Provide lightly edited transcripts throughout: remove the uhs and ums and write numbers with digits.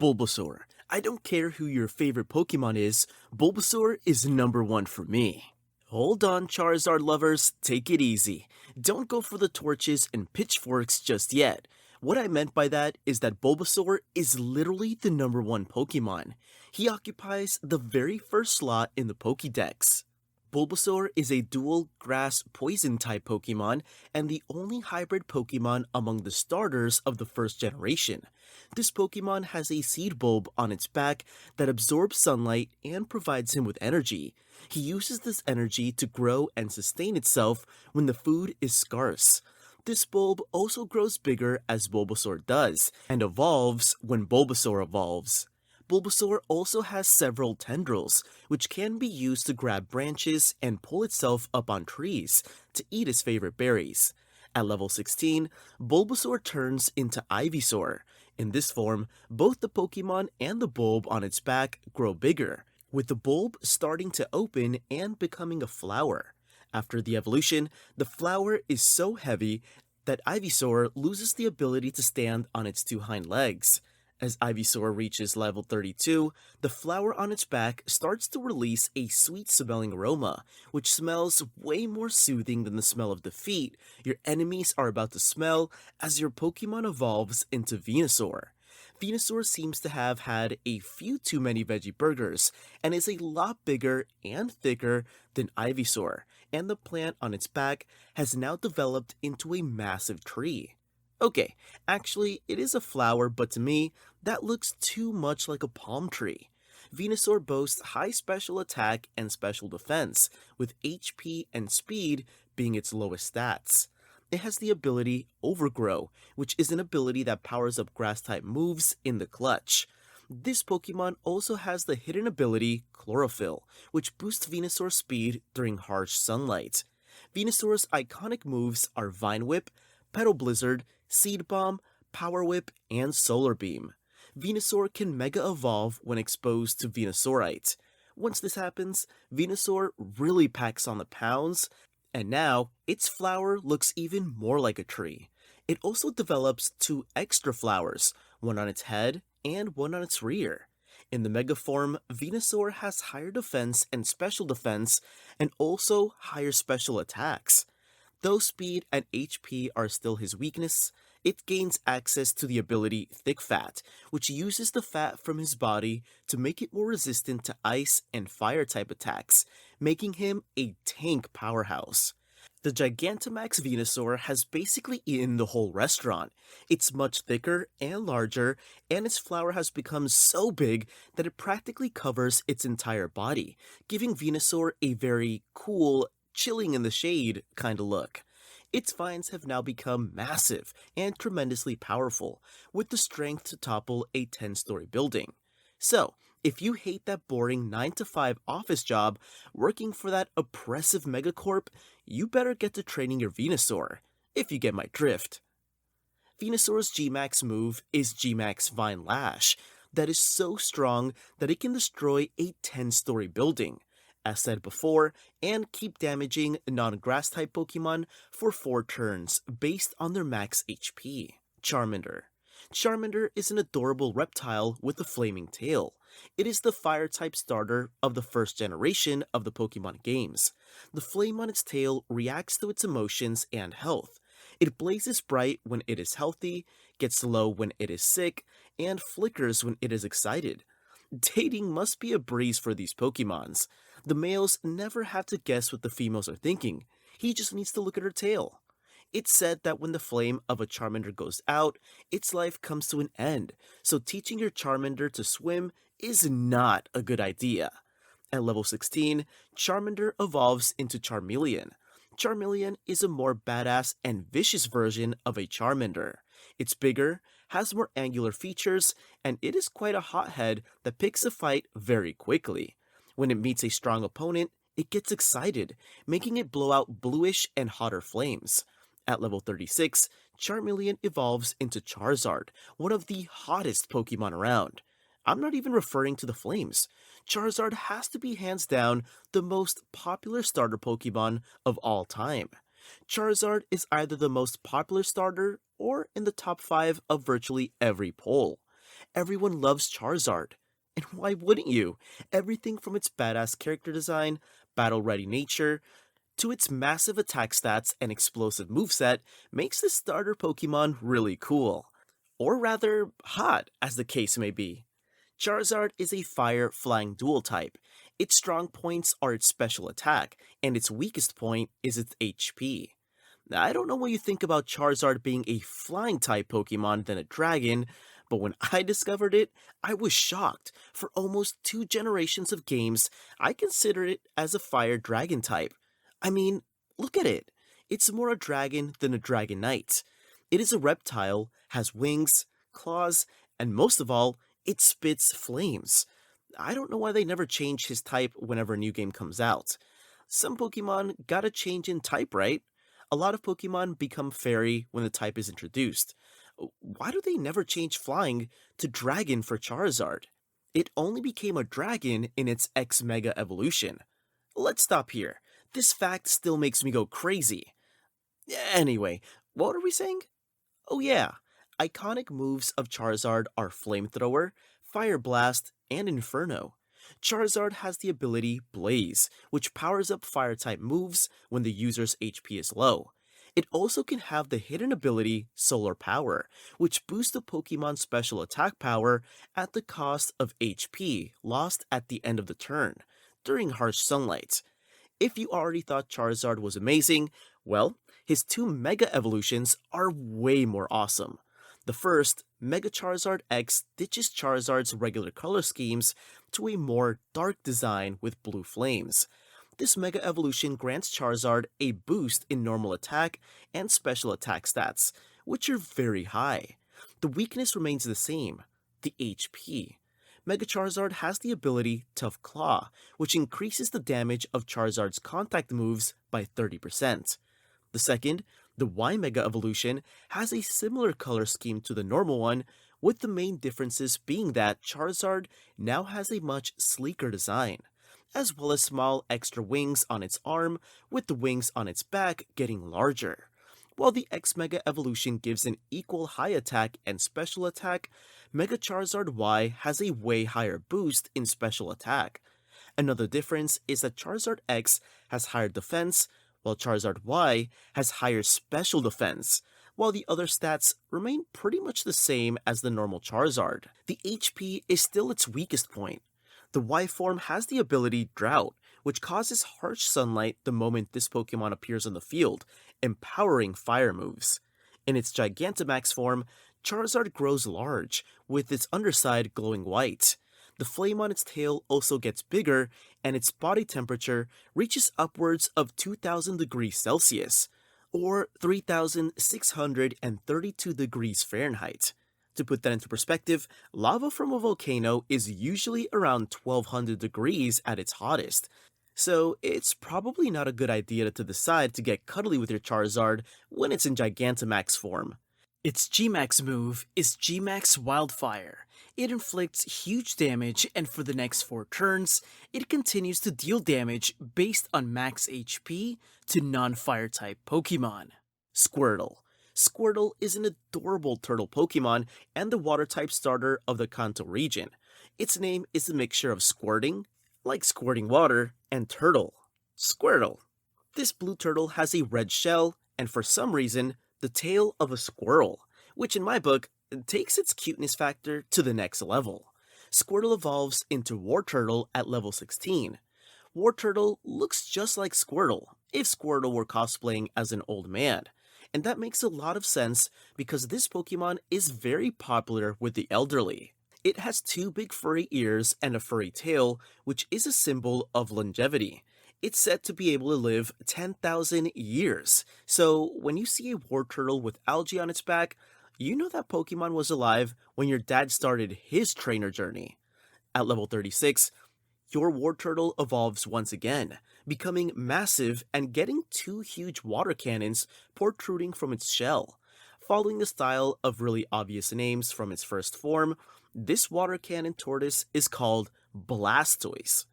Bulbasaur. I don't care who your favorite Pokemon is, Bulbasaur is number one for me. Hold on, Charizard lovers, take it easy. Don't go for the torches and pitchforks just yet. What I meant by that is that Bulbasaur is literally the number one Pokemon. He occupies the very first slot in the Pokédex. Bulbasaur is a dual grass poison type Pokemon and the only hybrid Pokemon among the starters of the first generation. This Pokemon has a seed bulb on its back that absorbs sunlight and provides him with energy. He uses this energy to grow and sustain itself when the food is scarce. This bulb also grows bigger as Bulbasaur does, and evolves when Bulbasaur evolves. Bulbasaur also has several tendrils, which can be used to grab branches and pull itself up on trees to eat its favorite berries. At level 16, Bulbasaur turns into Ivysaur. In this form, both the Pokemon and the bulb on its back grow bigger, with the bulb starting to open and becoming a flower. After the evolution, the flower is so heavy that Ivysaur loses the ability to stand on its two hind legs. As Ivysaur reaches level 32, the flower on its back starts to release a sweet-smelling aroma, which smells way more soothing than the smell of defeat your enemies are about to smell as your Pokemon evolves into Venusaur. Venusaur seems to have had a few too many veggie burgers, and is a lot bigger and thicker than Ivysaur, and the plant on its back has now developed into a massive tree. Okay, actually, it is a flower, but to me, that looks too much like a palm tree. Venusaur boasts high special attack and special defense, with HP and speed being its lowest stats. It has the ability Overgrow, which is an ability that powers up grass-type moves in the clutch. This Pokemon also has the hidden ability Chlorophyll, which boosts Venusaur's speed during harsh sunlight. Venusaur's iconic moves are Vine Whip, Petal Blizzard, Seed Bomb, Power Whip, and Solar Beam. Venusaur can Mega Evolve when exposed to Venusaurite. Once this happens, Venusaur really packs on the pounds, and now its flower looks even more like a tree. It also develops two extra flowers, one on its head and one on its rear. In the Mega form, Venusaur has higher defense and special defense, and also higher special attacks. Though speed and HP are still his weakness, it gains access to the ability Thick Fat, which uses the fat from his body to make it more resistant to ice and fire type attacks, making him a tank powerhouse. The Gigantamax Venusaur has basically eaten the whole restaurant. It's much thicker and larger, and its flower has become so big that it practically covers its entire body, giving Venusaur a very cool, chilling in the shade kind of look. Its vines have now become massive and tremendously powerful, with the strength to topple a 10-story building. So, if you hate that boring 9 to 5 office job working for that oppressive megacorp, you better get to training your Venusaur, if you get my drift. Venusaur's G-Max move is G-Max Vine Lash, that is so strong that it can destroy a 10-story building, as said before, and keep damaging non-grass type Pokemon for 4 turns based on their max HP. Charmander. Charmander is an adorable reptile with a flaming tail. It is the fire type starter of the first generation of the Pokemon games. The flame on its tail reacts to its emotions and health. It blazes bright when it is healthy, gets low when it is sick, and flickers when it is excited. Dating must be a breeze for these Pokemons. The males never have to guess what the females are thinking. He just needs to look at her tail. It's said that when the flame of a Charmander goes out, its life comes to an end, so teaching your Charmander to swim is not a good idea. At level 16, Charmander evolves into Charmeleon. Charmeleon is a more badass and vicious version of a Charmander. It's bigger, has more angular features, and it is quite a hothead that picks a fight very quickly. When it meets a strong opponent, it gets excited, making it blow out bluish and hotter flames. At level 36, Charmeleon evolves into Charizard, one of the hottest Pokemon around. I'm not even referring to the flames. Charizard has to be hands down the most popular starter Pokemon of all time. Charizard is either the most popular starter or in the top 5 of virtually every poll. Everyone loves Charizard. And why wouldn't you? Everything from its badass character design, battle-ready nature, to its massive attack stats and explosive moveset makes this starter Pokemon really cool. Or rather, hot, as the case may be. Charizard is a fire flying dual type. Its strong points are its special attack, and its weakest point is its HP. Now, I don't know what you think about Charizard being a flying type Pokemon than a dragon, but when I discovered it, I was shocked. For almost 2 generations of games, I considered it as a fire dragon type. I mean, look at it. It's more a dragon than a Dragonite. It is a reptile, has wings, claws, and most of all, it spits flames. I don't know why they never change his type whenever a new game comes out. Some Pokemon gotta change in type, right? A lot of Pokemon become fairy when the type is introduced. Why do they never change flying to dragon for Charizard? It only became a dragon in its X Mega evolution. Let's stop here. This fact still makes me go crazy. Anyway, what are we saying? Oh yeah, iconic moves of Charizard are Flamethrower, Fire Blast, and Inferno. Charizard has the ability Blaze, which powers up fire-type moves when the user's HP is low. It also can have the hidden ability Solar Power, which boosts the Pokemon's special attack power at the cost of HP lost at the end of the turn, during harsh sunlight. If you already thought Charizard was amazing, well, his 2 Mega Evolutions are way more awesome. The first, Mega Charizard X, ditches Charizard's regular color schemes to a more dark design with blue flames. This Mega Evolution grants Charizard a boost in normal attack and special attack stats, which are very high. The weakness remains the same, the HP. Mega Charizard has the ability Tough Claw, which increases the damage of Charizard's contact moves by 30%. The second, the Y Mega Evolution, has a similar color scheme to the normal one, with the main differences being that Charizard now has a much sleeker design, as well as small extra wings on its arm, with the wings on its back getting larger. While the X Mega Evolution gives an equal high attack and special attack, Mega Charizard Y has a way higher boost in special attack. Another difference is that Charizard X has higher defense, while Charizard Y has higher special defense, while the other stats remain pretty much the same as the normal Charizard. The HP is still its weakest point. The Y form has the ability Drought, which causes harsh sunlight the moment this Pokemon appears on the field, empowering fire moves. In its Gigantamax form, Charizard grows large, with its underside glowing white. The flame on its tail also gets bigger, and its body temperature reaches upwards of 2000 degrees Celsius, or 3632 degrees Fahrenheit. To put that into perspective, lava from a volcano is usually around 1200 degrees at its hottest, so it's probably not a good idea to decide to get cuddly with your Charizard when it's in Gigantamax form. Its G-Max move is G-Max Wildfire. It inflicts huge damage, and for the next 4 turns, it continues to deal damage based on max HP to non-fire type Pokemon. Squirtle. Squirtle is an adorable turtle Pokemon and the water type starter of the Kanto region. Its name is a mixture of squirting, like squirting water, and turtle. Squirtle. This blue turtle has a red shell, and for some reason, the tail of a squirrel, which in my book takes its cuteness factor to the next level. Squirtle evolves into Wartortle at level 16. Wartortle looks just like Squirtle if Squirtle were cosplaying as an old man, and that makes a lot of sense because this Pokemon is very popular with the elderly. It has 2 big furry ears and a furry tail, which is a symbol of longevity. It's said to be able to live 10,000 years, so when you see a Wartortle with algae on its back, you know that Pokemon was alive when your dad started his trainer journey. At level 36, your Wartortle evolves once again, becoming massive and getting 2 huge water cannons protruding from its shell. Following the style of really obvious names from its first form, this water cannon tortoise is called Blastoise.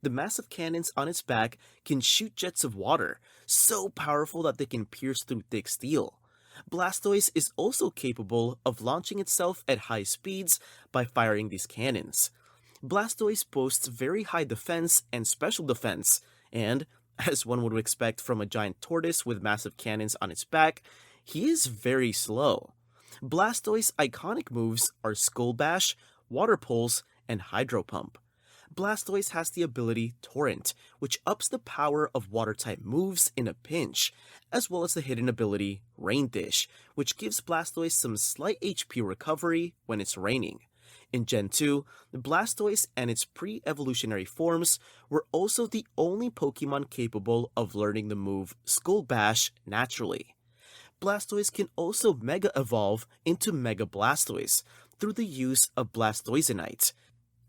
The massive cannons on its back can shoot jets of water, so powerful that they can pierce through thick steel. Blastoise is also capable of launching itself at high speeds by firing these cannons. Blastoise boasts very high defense and special defense, and, as one would expect from a giant tortoise with massive cannons on its back, he is very slow. Blastoise's iconic moves are Skull Bash, Water Pulse, and Hydro Pump. Blastoise has the ability Torrent, which ups the power of water-type moves in a pinch, as well as the hidden ability Rain Dish, which gives Blastoise some slight HP recovery when it's raining. In Gen 2, Blastoise and its pre-evolutionary forms were also the only Pokemon capable of learning the move Skull Bash naturally. Blastoise can also Mega Evolve into Mega Blastoise through the use of Blastoisinite.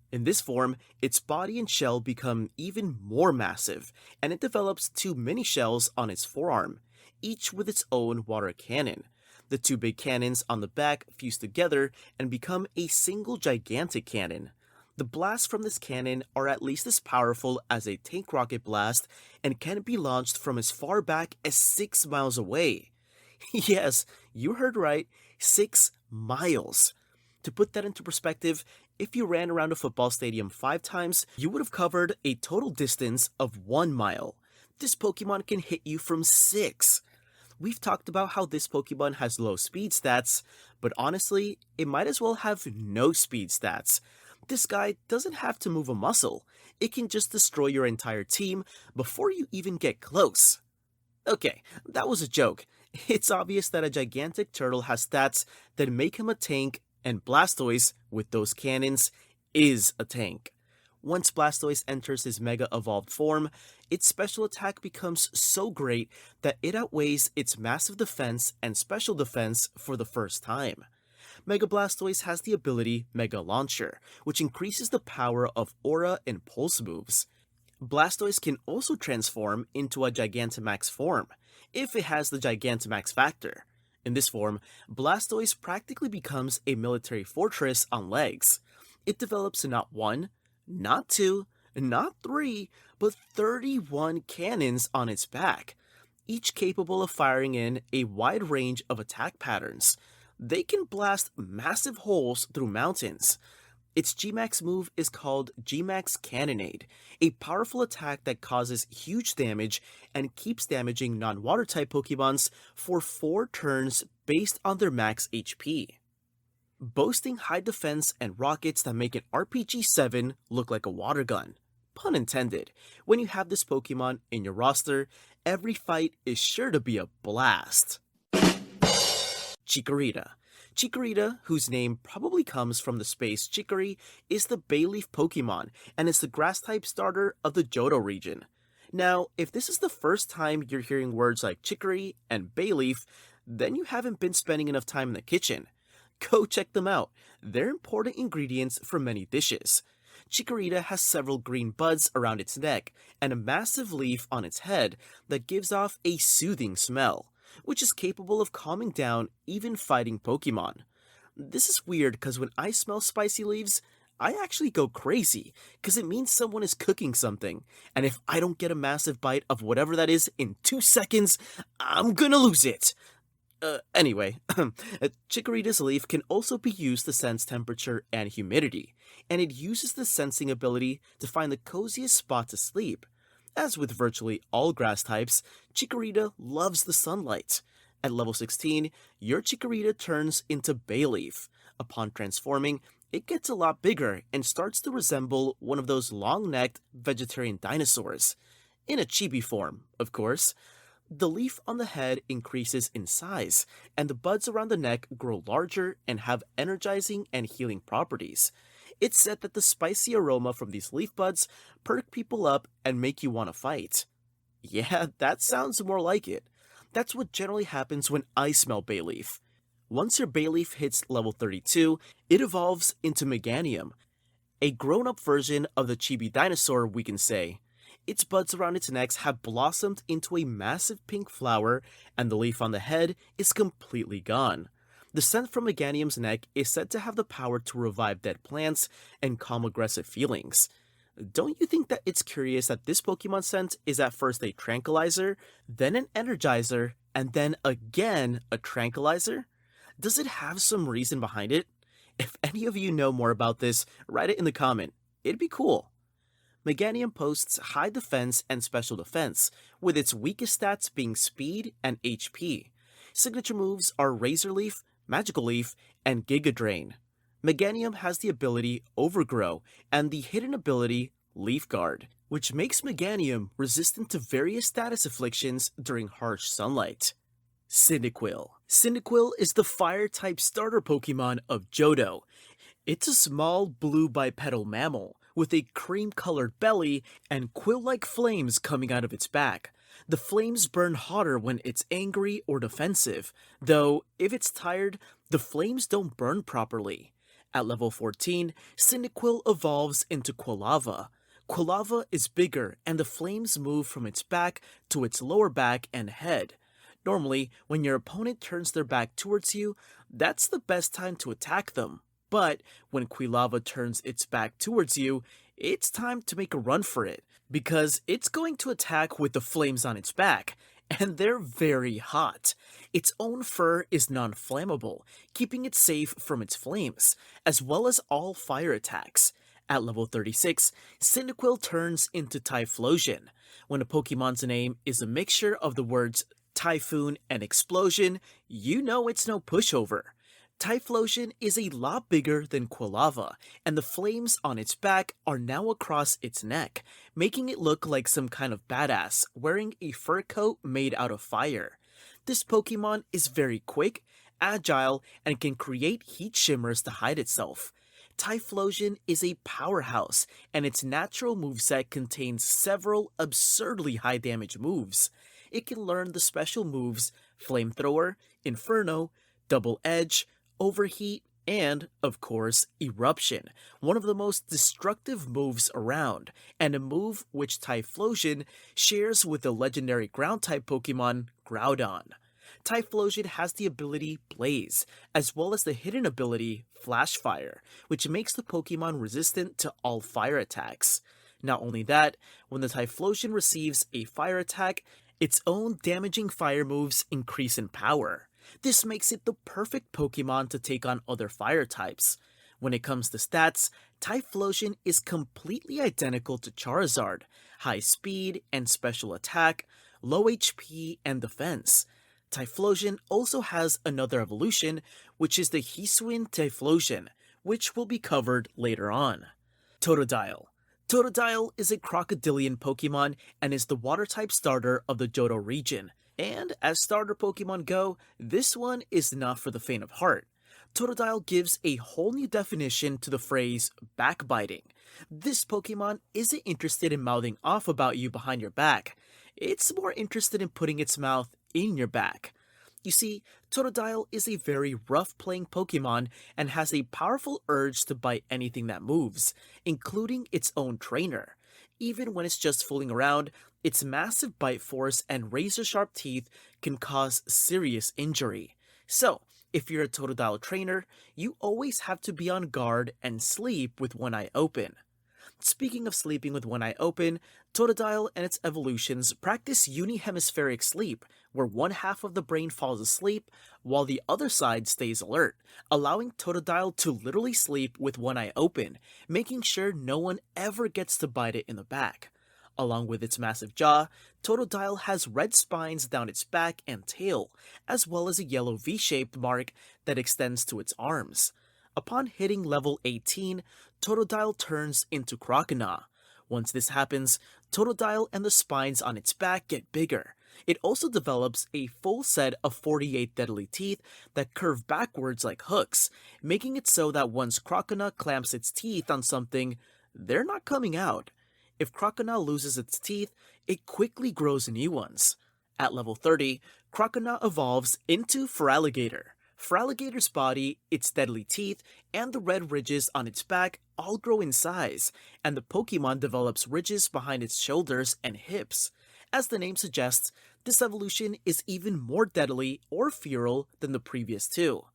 In this form, its body and shell become even more massive, and it develops two mini shells on its forearm, each with its own water cannon. The two big cannons on the back fuse together and become a single gigantic cannon. The blasts from this cannon are at least as powerful as a tank rocket blast and can be launched from as far back as 6 miles away. Yes, you heard right, 6 miles. To put that into perspective, if you ran around a football stadium 5 times, you would have covered a total distance of 1 mile. This Pokemon can hit you from 6. We've talked about how this Pokemon has low speed stats, but honestly, it might as well have no speed stats. This guy doesn't have to move a muscle. It can just destroy your entire team before you even get close. Okay, that was a joke. It's obvious that a gigantic turtle has stats that make him a tank, and Blastoise, with those cannons, is a tank. Once Blastoise enters his Mega Evolved form, its special attack becomes so great that it outweighs its massive defense and special defense for the first time. Mega Blastoise has the ability Mega Launcher, which increases the power of Aura and Pulse moves. Blastoise can also transform into a Gigantamax form, if it has the Gigantamax factor. In this form, Blastoise practically becomes a military fortress on legs. It develops not 1, not 2, not 3, but 31 cannons on its back, each capable of firing in a wide range of attack patterns. They can blast massive holes through mountains. Its G-Max move is called G-Max Cannonade, a powerful attack that causes huge damage and keeps damaging non-water type Pokemons for 4 turns based on their max HP. Boasting high defense and rockets that make an RPG-7 look like a water gun. Pun intended. When you have this Pokemon in your roster, every fight is sure to be a blast. Chikorita. Chikorita, whose name probably comes from the space Chicory, is the Bayleaf Pokemon and is the grass-type starter of the Johto region. Now, if this is the first time you're hearing words like Chicory and Bayleaf, then you haven't been spending enough time in the kitchen. Go check them out. They're important ingredients for many dishes. Chikorita has several green buds around its neck and a massive leaf on its head that gives off a soothing smell, which is capable of calming down even fighting Pokemon. This is weird because when I smell spicy leaves, I actually go crazy because it means someone is cooking something, and if I don't get a massive bite of whatever that is in 2 seconds, I'm gonna lose it. Anyway, Chikorita's leaf can also be used to sense temperature and humidity, and it uses the sensing ability to find the coziest spot to sleep. As with virtually all grass types, Chikorita loves the sunlight. At level 16, your Chikorita turns into Bayleaf. Upon transforming, it gets a lot bigger and starts to resemble one of those long-necked vegetarian dinosaurs. In a chibi form, of course. The leaf on the head increases in size, and the buds around the neck grow larger and have energizing and healing properties. It's said that the spicy aroma from these leaf buds perk people up and make you want to fight. Yeah, that sounds more like it. That's what generally happens when I smell Bayleaf. Once your Bayleaf hits level 32, it evolves into Meganium, a grown-up version of the chibi dinosaur, we can say. Its buds around its neck have blossomed into a massive pink flower, and the leaf on the head is completely gone. The scent from Meganium's neck is said to have the power to revive dead plants and calm aggressive feelings. Don't you think that it's curious that this Pokemon scent is at first a tranquilizer, then an energizer, and then again a tranquilizer? Does it have some reason behind it? If any of you know more about this, write it in the comment. It'd be cool. Meganium posts high defense and special defense, with its weakest stats being speed and HP. Signature moves are Razor Leaf, Magical Leaf, and Giga Drain. Meganium has the ability Overgrow and the hidden ability Leaf Guard, which makes Meganium resistant to various status afflictions during harsh sunlight. Cyndaquil. Cyndaquil is the fire-type starter Pokemon of Johto. It's a small blue bipedal mammal with a cream-colored belly and quill-like flames coming out of its back. The flames burn hotter when it's angry or defensive, though if it's tired, the flames don't burn properly. At level 14, Cyndaquil evolves into Quilava. Quilava is bigger and the flames move from its back to its lower back and head. Normally, when your opponent turns their back towards you, that's the best time to attack them. But when Quilava turns its back towards you, it's time to make a run for it, because it's going to attack with the flames on its back, and they're very hot. Its own fur is non-flammable, keeping it safe from its flames, as well as all fire attacks. At level 36, Cyndaquil turns into Typhlosion. When a Pokemon's name is a mixture of the words Typhoon and Explosion, you know it's no pushover. Typhlosion is a lot bigger than Quilava, and the flames on its back are now across its neck, making it look like some kind of badass wearing a fur coat made out of fire. This Pokemon is very quick, agile, and can create heat shimmers to hide itself. Typhlosion is a powerhouse, and its natural moveset contains several absurdly high damage moves. It can learn the special moves Flamethrower, Inferno, Double Edge, Overheat, and, of course, Eruption, one of the most destructive moves around, and a move which Typhlosion shares with the legendary Ground-type Pokemon Groudon. Typhlosion has the ability Blaze, as well as the hidden ability Flash Fire, which makes the Pokemon resistant to all fire attacks. Not only that, when the Typhlosion receives a fire attack, its own damaging fire moves increase in power. This makes it the perfect Pokemon to take on other fire types. When it comes to stats, Typhlosion is completely identical to Charizard: high speed and special attack, low HP and defense. Typhlosion also has another evolution, which is the Hisuian Typhlosion, which will be covered later on. Totodile. Totodile is a crocodilian Pokemon and is the water-type starter of the Johto region. And as starter Pokemon go, this one is not for the faint of heart. Totodile gives a whole new definition to the phrase backbiting. This Pokemon isn't interested in mouthing off about you behind your back. It's more interested in putting its mouth in your back. You see, Totodile is a very rough-playing Pokemon and has a powerful urge to bite anything that moves, including its own trainer. Even when it's just fooling around, its massive bite force and razor-sharp teeth can cause serious injury. So, if you're a Totodile trainer, you always have to be on guard and sleep with one eye open. Speaking of sleeping with one eye open, Totodile and its evolutions practice unihemispheric sleep, where one half of the brain falls asleep while the other side stays alert, allowing Totodile to literally sleep with one eye open, making sure no one ever gets to bite it in the back. Along with its massive jaw, Totodile has red spines down its back and tail, as well as a yellow V-shaped mark that extends to its arms. Upon hitting level 18, Totodile turns into Croconaw. Once this happens, Totodile and the spines on its back get bigger. It also develops a full set of 48 deadly teeth that curve backwards like hooks, making it so that once Croconaw clamps its teeth on something, they're not coming out. If Croconaw loses its teeth, it quickly grows new ones. At level 30, Croconaw evolves into Feraligatr. Feraligatr's body, its deadly teeth, and the red ridges on its back all grow in size, and the Pokemon develops ridges behind its shoulders and hips. As the name suggests, this evolution is even more deadly or feral than the previous two.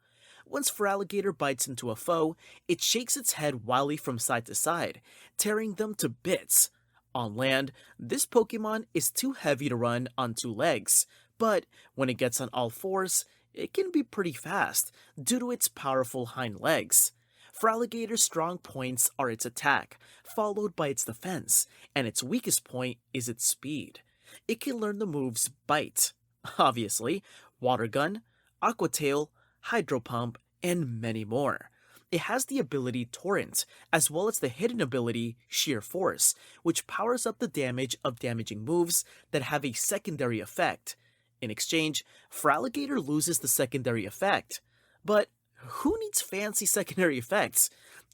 Once Feraligatr bites into a foe, it shakes its head wildly from side to side, tearing them to bits. On land, this Pokemon is too heavy to run on two legs, But when it gets on all fours, it can be pretty fast due to its powerful hind legs. Feraligator's strong points are its attack, followed by its defense, and its weakest point is its speed. It can learn the moves Bite, obviously, Water Gun, Aqua Tail, Hydro Pump, and many more. It has the ability Torrent, as well as the hidden ability Sheer Force, which powers up the damage of damaging moves that have a secondary effect. In exchange, Feraligator loses the secondary effect. But who needs fancy secondary effects?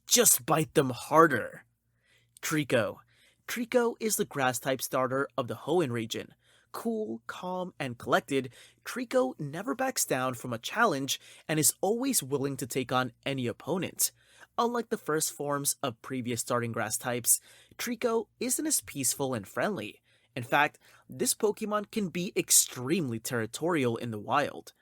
Just bite them harder. Treecko. Treecko is the grass-type starter of the Hoenn region. Cool, calm, and collected, Treecko never backs down from a challenge and is always willing to take on any opponent. Unlike the first forms of previous starting grass types, Treecko isn't as peaceful and friendly. In fact, this Pokemon can be extremely territorial in the wild.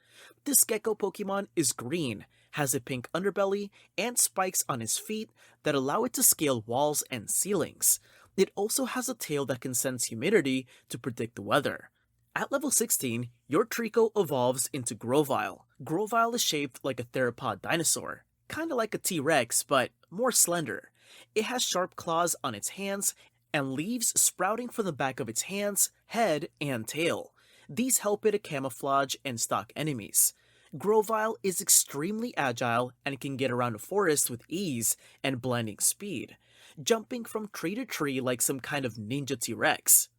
This Gecko Pokemon is green, has a pink underbelly, and spikes on its feet that allow it to scale walls and ceilings. It also has a tail that can sense humidity to predict the weather. At level 16, your Treecko evolves into Grovyle. Grovyle is shaped like a theropod dinosaur, kinda like a T-Rex, but more slender. It has sharp claws on its hands and leaves sprouting from the back of its hands, head, and tail. These help it to camouflage and stalk enemies. Grovyle is extremely agile and can get around a forest with ease and blinding speed, jumping from tree to tree like some kind of Ninja T-Rex.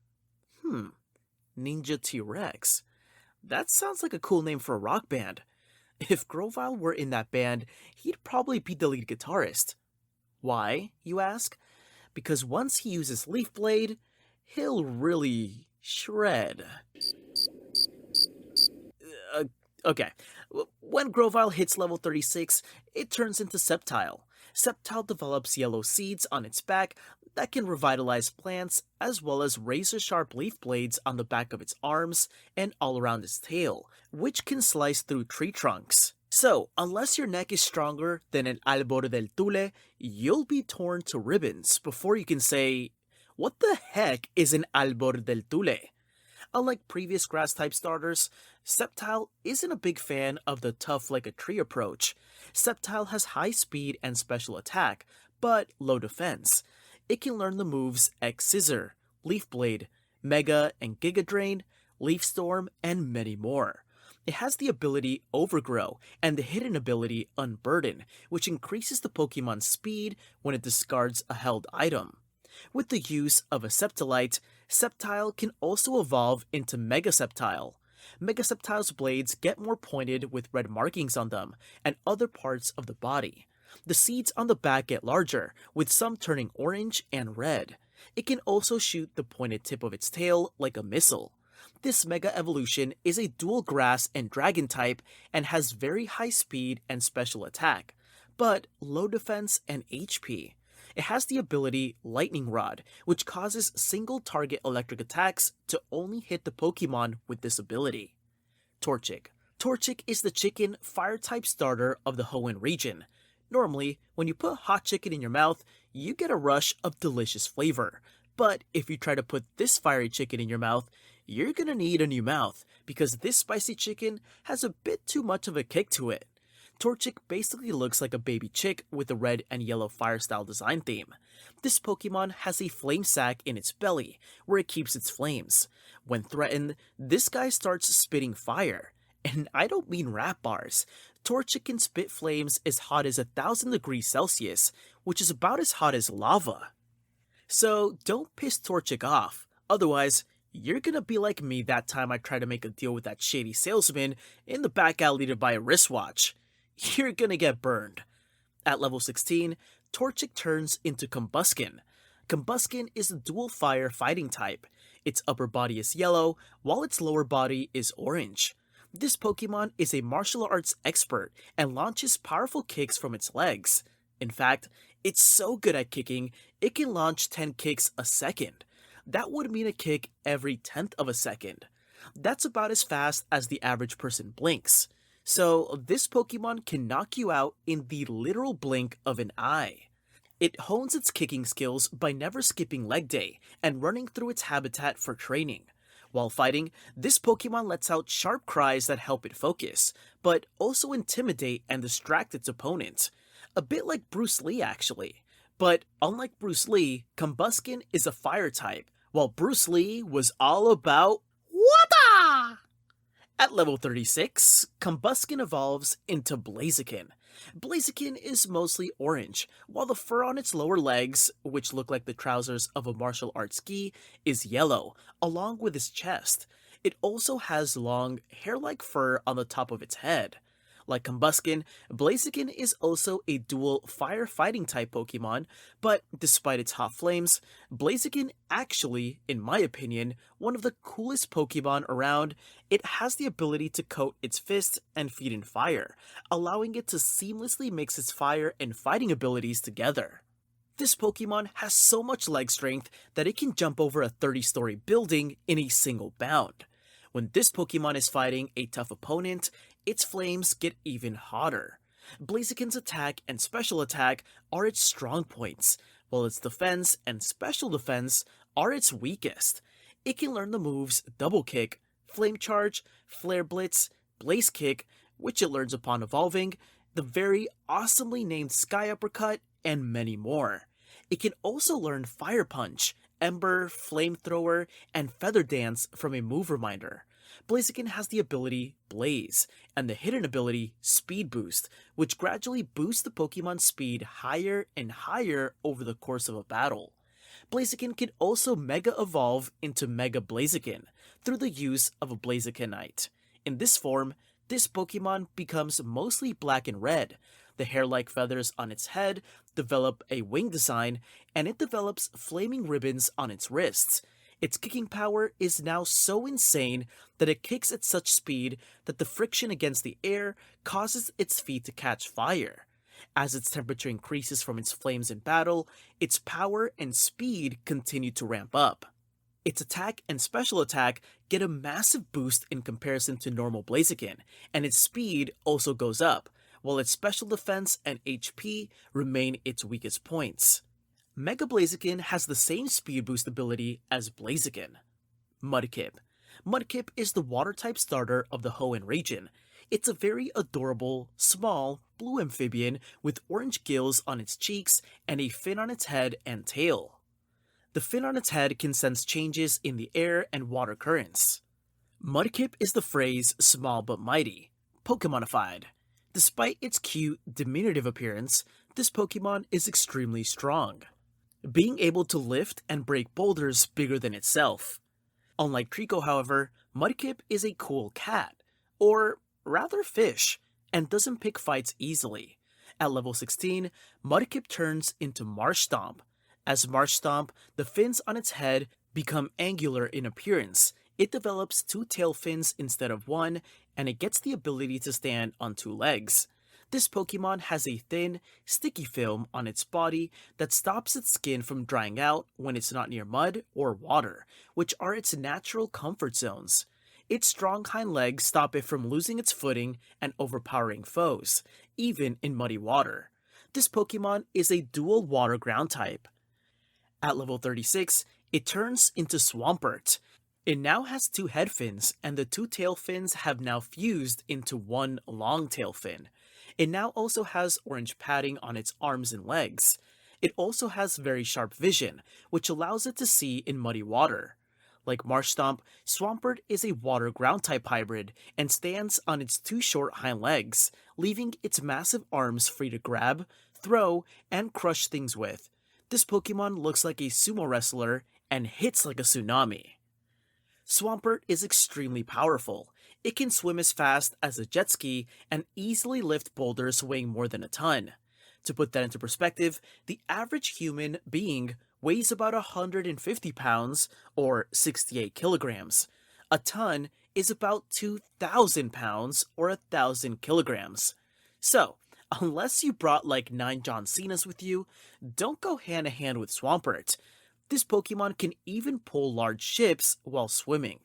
Ninja T-Rex? That sounds like a cool name for a rock band. If Grovyle were in that band, he'd probably be the lead guitarist. Why, you ask? Because once he uses Leaf Blade, he'll really shred. Okay, when Grovyle hits level 36, it turns into Sceptile. Sceptile develops yellow seeds on its back that can revitalize plants, as well as razor-sharp leaf blades on the back of its arms and all around its tail, which can slice through tree trunks. So, unless your neck is stronger than an Albor del Tule, you'll be torn to ribbons before you can say, "What the heck is an Albor del Tule?" Unlike previous grass-type starters, Sceptile isn't a big fan of the tough-like-a-tree approach. Sceptile has high speed and special attack, but low defense. It can learn the moves X-Scissor, Leaf Blade, Mega and Giga Drain, Leaf Storm, and many more. It has the ability Overgrow and the hidden ability Unburden, which increases the Pokemon's speed when it discards a held item. With the use of a Sceptilite, Sceptile can also evolve into Mega Sceptile. Mega Sceptile's blades get more pointed with red markings on them and other parts of the body. The seeds on the back get larger, with some turning orange and red. It can also shoot the pointed tip of its tail like a missile. This Mega Evolution is a dual grass and dragon type and has very high speed and special attack, but low defense and HP. It has the ability Lightning Rod, which causes single target electric attacks to only hit the Pokemon with this ability. Torchic. Torchic is the chicken fire-type starter of the Hoenn region. Normally, when you put hot chicken in your mouth, you get a rush of delicious flavor. But if you try to put this fiery chicken in your mouth, you're gonna need a new mouth, because this spicy chicken has a bit too much of a kick to it. Torchic basically looks like a baby chick with a red and yellow fire style design theme. This Pokemon has a flame sac in its belly, where it keeps its flames. When threatened, this guy starts spitting fire. And I don't mean rap bars. Torchic can spit flames as hot as 1,000 degrees Celsius, which is about as hot as lava. So don't piss Torchic off, otherwise you're gonna be like me that time I tried to make a deal with that shady salesman in the back alley to buy a wristwatch. You're gonna get burned. At level 16, Torchic turns into Combusken. Combusken is a dual fire fighting type. Its upper body is yellow, while its lower body is orange. This Pokemon is a martial arts expert and launches powerful kicks from its legs. In fact, it's so good at kicking, it can launch 10 kicks a second. That would mean a kick every 10th of a second. That's about as fast as the average person blinks. So this Pokemon can knock you out in the literal blink of an eye. It hones its kicking skills by never skipping leg day and running through its habitat for training. While fighting, this Pokemon lets out sharp cries that help it focus, but also intimidate and distract its opponent. A bit like Bruce Lee, actually. But unlike Bruce Lee, Combuskin is a fire type, while Bruce Lee was all about WATA! At level 36, Combuskin evolves into Blaziken. Blaziken is mostly orange, while the fur on its lower legs, which look like the trousers of a martial arts gi, is yellow, along with its chest. It also has long, hair-like fur on the top of its head. Like Combuskin, Blaziken is also a dual fire-fighting type Pokemon, but despite its hot flames, Blaziken actually, in my opinion, one of the coolest Pokemon around. It has the ability to coat its fists and feet in fire, allowing it to seamlessly mix its fire and fighting abilities together. This Pokemon has so much leg strength that it can jump over a 30-story building in a single bound. When this Pokemon is fighting a tough opponent, its flames get even hotter. Blaziken's attack and special attack are its strong points, while its defense and special defense are its weakest. It can learn the moves Double Kick, Flame Charge, Flare Blitz, Blaze Kick, which it learns upon evolving, the very awesomely named Sky Uppercut, and many more. It can also learn Fire Punch, Ember, Flamethrower, and Feather Dance from a move reminder. Blaziken has the ability Blaze, and the hidden ability Speed Boost, which gradually boosts the Pokemon's speed higher and higher over the course of a battle. Blaziken can also Mega Evolve into Mega Blaziken through the use of a Blazikenite. In this form, this Pokemon becomes mostly black and red. The hair-like feathers on its head develop a wing design, and it develops flaming ribbons on its wrists. Its kicking power is now so insane that it kicks at such speed that the friction against the air causes its feet to catch fire. As its temperature increases from its flames in battle, its power and speed continue to ramp up. Its attack and special attack get a massive boost in comparison to normal Blaziken, and its speed also goes up, while its special defense and HP remain its weakest points. Mega Blaziken has the same speed boost ability as Blaziken. Mudkip. Mudkip is the water-type starter of the Hoenn region. It's a very adorable, small, blue amphibian with orange gills on its cheeks and a fin on its head and tail. The fin on its head can sense changes in the air and water currents. Mudkip is the phrase small but mighty, Pokemonified. Despite its cute, diminutive appearance, this Pokemon is extremely strong, being able to lift and break boulders bigger than itself. Unlike Trico, however, Mudkip is a cool cat, or rather fish, and doesn't pick fights easily. At level 16, Mudkip turns into Marshtomp. As Marshtomp, the fins on its head become angular in appearance. It develops two tail fins instead of one, and it gets the ability to stand on two legs. This Pokemon has a thin, sticky film on its body that stops its skin from drying out when it's not near mud or water, which are its natural comfort zones. Its strong hind legs stop it from losing its footing and overpowering foes, even in muddy water. This Pokemon is a dual water ground type. At level 36, it turns into Swampert. It now has two head fins, and the two tail fins have now fused into one long tail fin. It now also has orange padding on its arms and legs. It also has very sharp vision, which allows it to see in muddy water. Like Marshtomp, Swampert is a water ground type hybrid and stands on its two short hind legs, leaving its massive arms free to grab, throw, and crush things with. This Pokemon looks like a sumo wrestler and hits like a tsunami. Swampert is extremely powerful. It can swim as fast as a jet ski and easily lift boulders weighing more than a ton. To put that into perspective, the average human being weighs about 150 pounds or 68 kilograms. A ton is about 2,000 pounds or 1,000 kilograms. So, unless you brought like 9 John Cenas with you, don't go hand in hand with Swampert. This Pokemon can even pull large ships while swimming.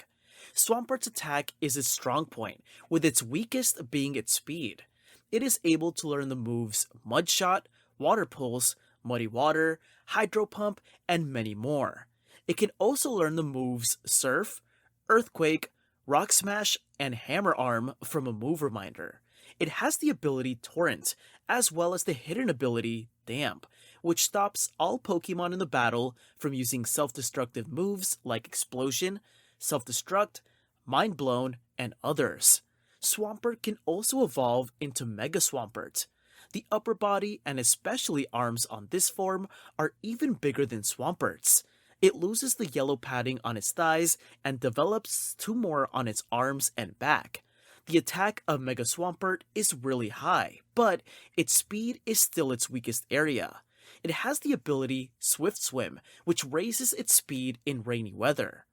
Swampert's attack is its strong point, with its weakest being its speed. It is able to learn the moves Mud Shot, Water Pulse, Muddy Water, Hydro Pump, and many more. It can also learn the moves Surf, Earthquake, Rock Smash, and Hammer Arm from a move reminder. It has the ability Torrent, as well as the hidden ability Damp, which stops all Pokemon in the battle from using self-destructive moves like Explosion, Self-Destruct, Mind Blown, and others. Swampert can also evolve into Mega Swampert. The upper body and especially arms on this form are even bigger than Swampert's. It loses the yellow padding on its thighs and develops two more on its arms and back. The attack of Mega Swampert is really high, but its speed is still its weakest area. It has the ability Swift Swim, which raises its speed in rainy weather.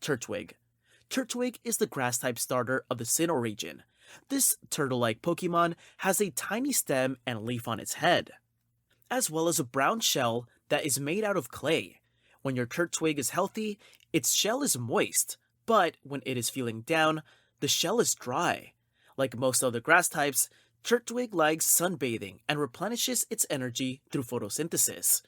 Turtwig. Turtwig is the grass-type starter of the Sinnoh region. This turtle-like Pokemon has a tiny stem and leaf on its head, as well as a brown shell that is made out of clay. When your Turtwig is healthy, its shell is moist, but when it is feeling down, the shell is dry. Like most other grass types, Turtwig likes sunbathing and replenishes its energy through photosynthesis.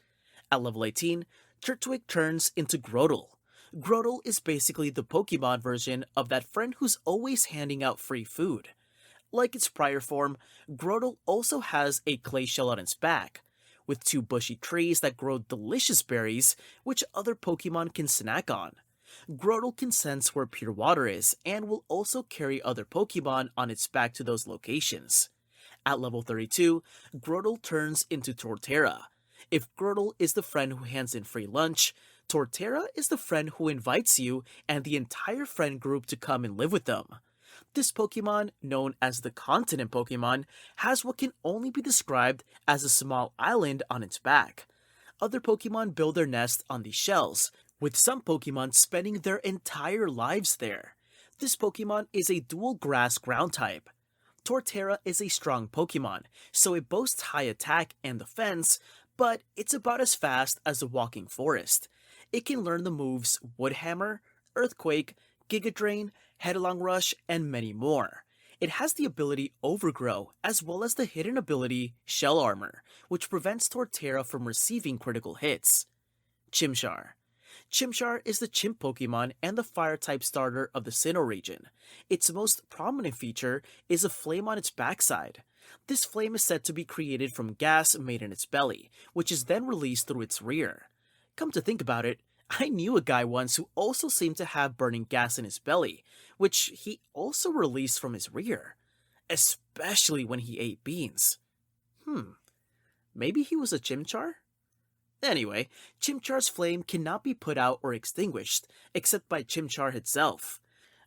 At level 18, Turtwig turns into Grotle. Grotle is basically the Pokemon version of that friend who's always handing out free food. Like its prior form, Grotle also has a clay shell on its back, with two bushy trees that grow delicious berries which other Pokemon can snack on. Grotle can sense where pure water is and will also carry other Pokemon on its back to those locations. At level 32, Grotle turns into Torterra. If Grotle is the friend who hands in free lunch, Torterra is the friend who invites you and the entire friend group to come and live with them. This Pokemon, known as the Continent Pokemon, has what can only be described as a small island on its back. Other Pokemon build their nest on these shells, with some Pokemon spending their entire lives there. This Pokemon is a dual grass ground type. Torterra is a strong Pokemon, so it boasts high attack and defense, but it's about as fast as a walking forest. It can learn the moves Wood Hammer, Earthquake, Giga Drain, Headlong Rush, and many more. It has the ability Overgrow, as well as the hidden ability Shell Armor, which prevents Torterra from receiving critical hits. Chimchar. Chimchar is the chimp Pokemon and the fire-type starter of the Sinnoh region. Its most prominent feature is a flame on its backside. This flame is said to be created from gas made in its belly, which is then released through its rear. Come to think about it, I knew a guy once who also seemed to have burning gas in his belly, which he also released from his rear, especially when he ate beans. Maybe he was a Chimchar? Anyway, Chimchar's flame cannot be put out or extinguished, except by Chimchar itself.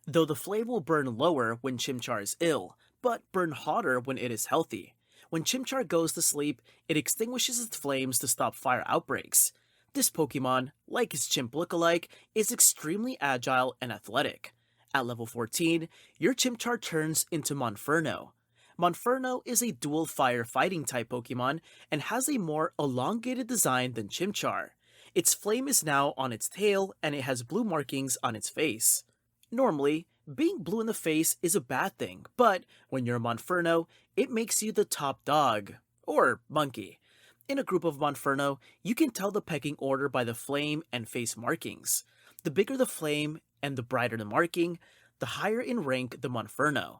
Though the flame will burn lower when Chimchar is ill, but burn hotter when it is healthy. When Chimchar goes to sleep, it extinguishes its flames to stop fire outbreaks. This Pokemon, like its chimp lookalike, is extremely agile and athletic. At level 14, your Chimchar turns into Monferno. Monferno is a dual fire fighting type Pokemon and has a more elongated design than Chimchar. Its flame is now on its tail and it has blue markings on its face. Normally, being blue in the face is a bad thing, but when you're a Monferno, it makes you the top dog, or monkey. In a group of Monferno, you can tell the pecking order by the flame and face markings. The bigger the flame and the brighter the marking, the higher in rank the Monferno.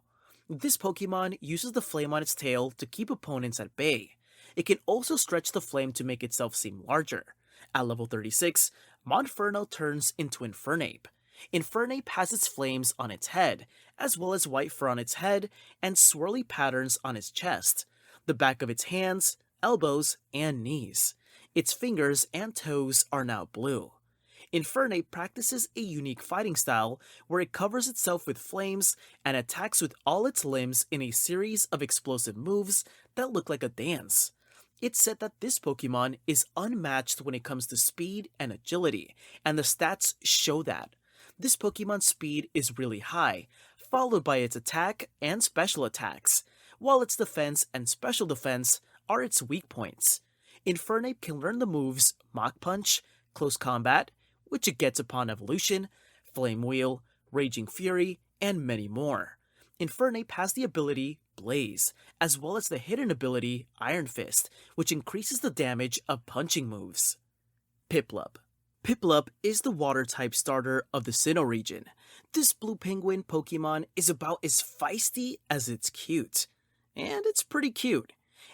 This Pokemon uses the flame on its tail to keep opponents at bay. It can also stretch the flame to make itself seem larger. At level 36, Monferno turns into Infernape. Infernape has its flames on its head, as well as white fur on its head and swirly patterns on its chest, the back of its hands, elbows, and knees. Its fingers and toes are now blue. Infernape practices a unique fighting style where it covers itself with flames and attacks with all its limbs in a series of explosive moves that look like a dance. It's said that this Pokemon is unmatched when it comes to speed and agility, and the stats show that. This Pokemon's speed is really high, followed by its attack and special attacks, while its defense and special defense are its weak points. Infernape can learn the moves Mach Punch, Close Combat, which it gets upon evolution, Flame Wheel, Raging Fury, and many more. Infernape has the ability Blaze, as well as the hidden ability Iron Fist, which increases the damage of punching moves. Piplup. Piplup is the water-type starter of the Sinnoh region. This blue penguin Pokemon is about as feisty as it's cute. And it's pretty cute.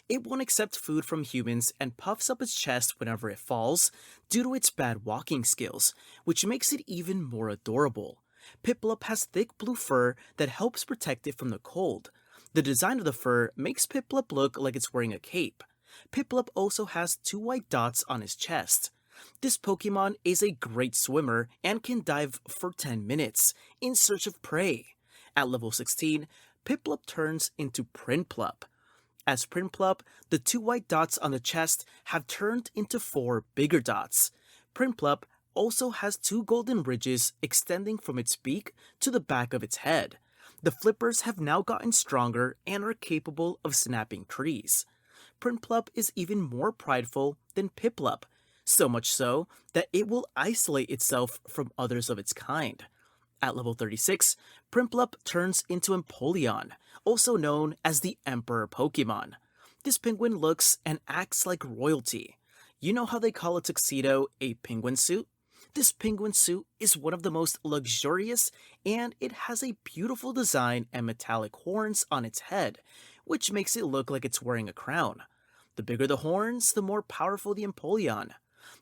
It won't accept food from humans and puffs up its chest whenever it falls due to its bad walking skills, which makes it even more adorable. Piplup has thick blue fur that helps protect it from the cold. The design of the fur makes Piplup look like it's wearing a cape. Piplup also has two white dots on his chest. This Pokemon is a great swimmer and can dive for 10 minutes in search of prey. At level 16, Piplup turns into Prinplup. As Prinplup, the two white dots on the chest have turned into four bigger dots. Prinplup also has two golden ridges extending from its beak to the back of its head. The flippers have now gotten stronger and are capable of snapping trees. Prinplup is even more prideful than Piplup, so much so that it will isolate itself from others of its kind. At level 36, Prinplup turns into Empoleon, also known as the Emperor Pokemon. This penguin looks and acts like royalty. You know how they call a tuxedo a penguin suit? This penguin suit is one of the most luxurious, and it has a beautiful design and metallic horns on its head, which makes it look like it's wearing a crown. The bigger the horns, the more powerful the Empoleon.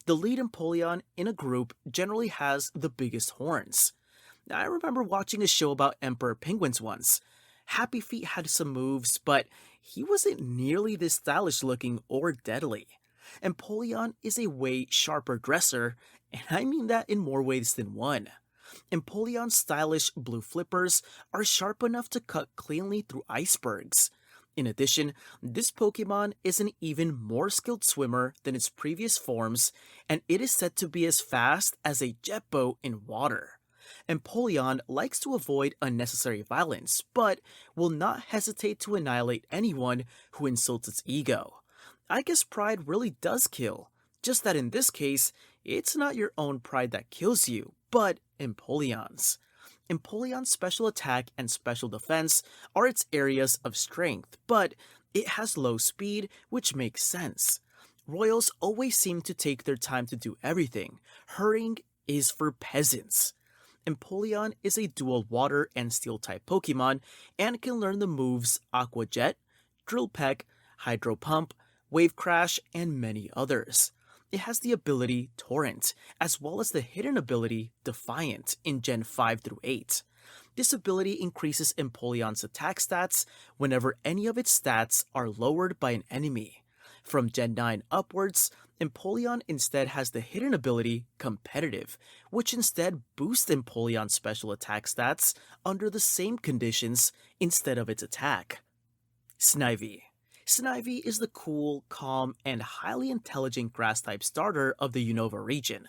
The lead Empoleon in a group generally has the biggest horns. I remember watching a show about Emperor Penguins once. Happy Feet had some moves, but he wasn't nearly this stylish looking or deadly. Empoleon is a way sharper dresser, and I mean that in more ways than one. Empoleon's stylish blue flippers are sharp enough to cut cleanly through icebergs. In addition, this Pokemon is an even more skilled swimmer than its previous forms, and it is said to be as fast as a jet boat in water. Empoleon likes to avoid unnecessary violence, but will not hesitate to annihilate anyone who insults its ego. I guess pride really does kill, just that in this case, it's not your own pride that kills you, but Empoleon's. Empoleon's special attack and special defense are its areas of strength, but it has low speed, which makes sense. Royals always seem to take their time to do everything. Hurrying is for peasants. Empoleon is a dual water and steel type Pokemon and can learn the moves Aqua Jet, Drill Peck, Hydro Pump, Wave Crash, and many others. It has the ability Torrent, as well as the hidden ability Defiant in Gen 5 through 8. This ability increases Empoleon's attack stats whenever any of its stats are lowered by an enemy. From Gen 9 upwards, Empoleon instead has the hidden ability Competitive, which instead boosts Empoleon's special attack stats under the same conditions instead of its attack. Snivy. Snivy is the cool, calm, and highly intelligent grass-type starter of the Unova region.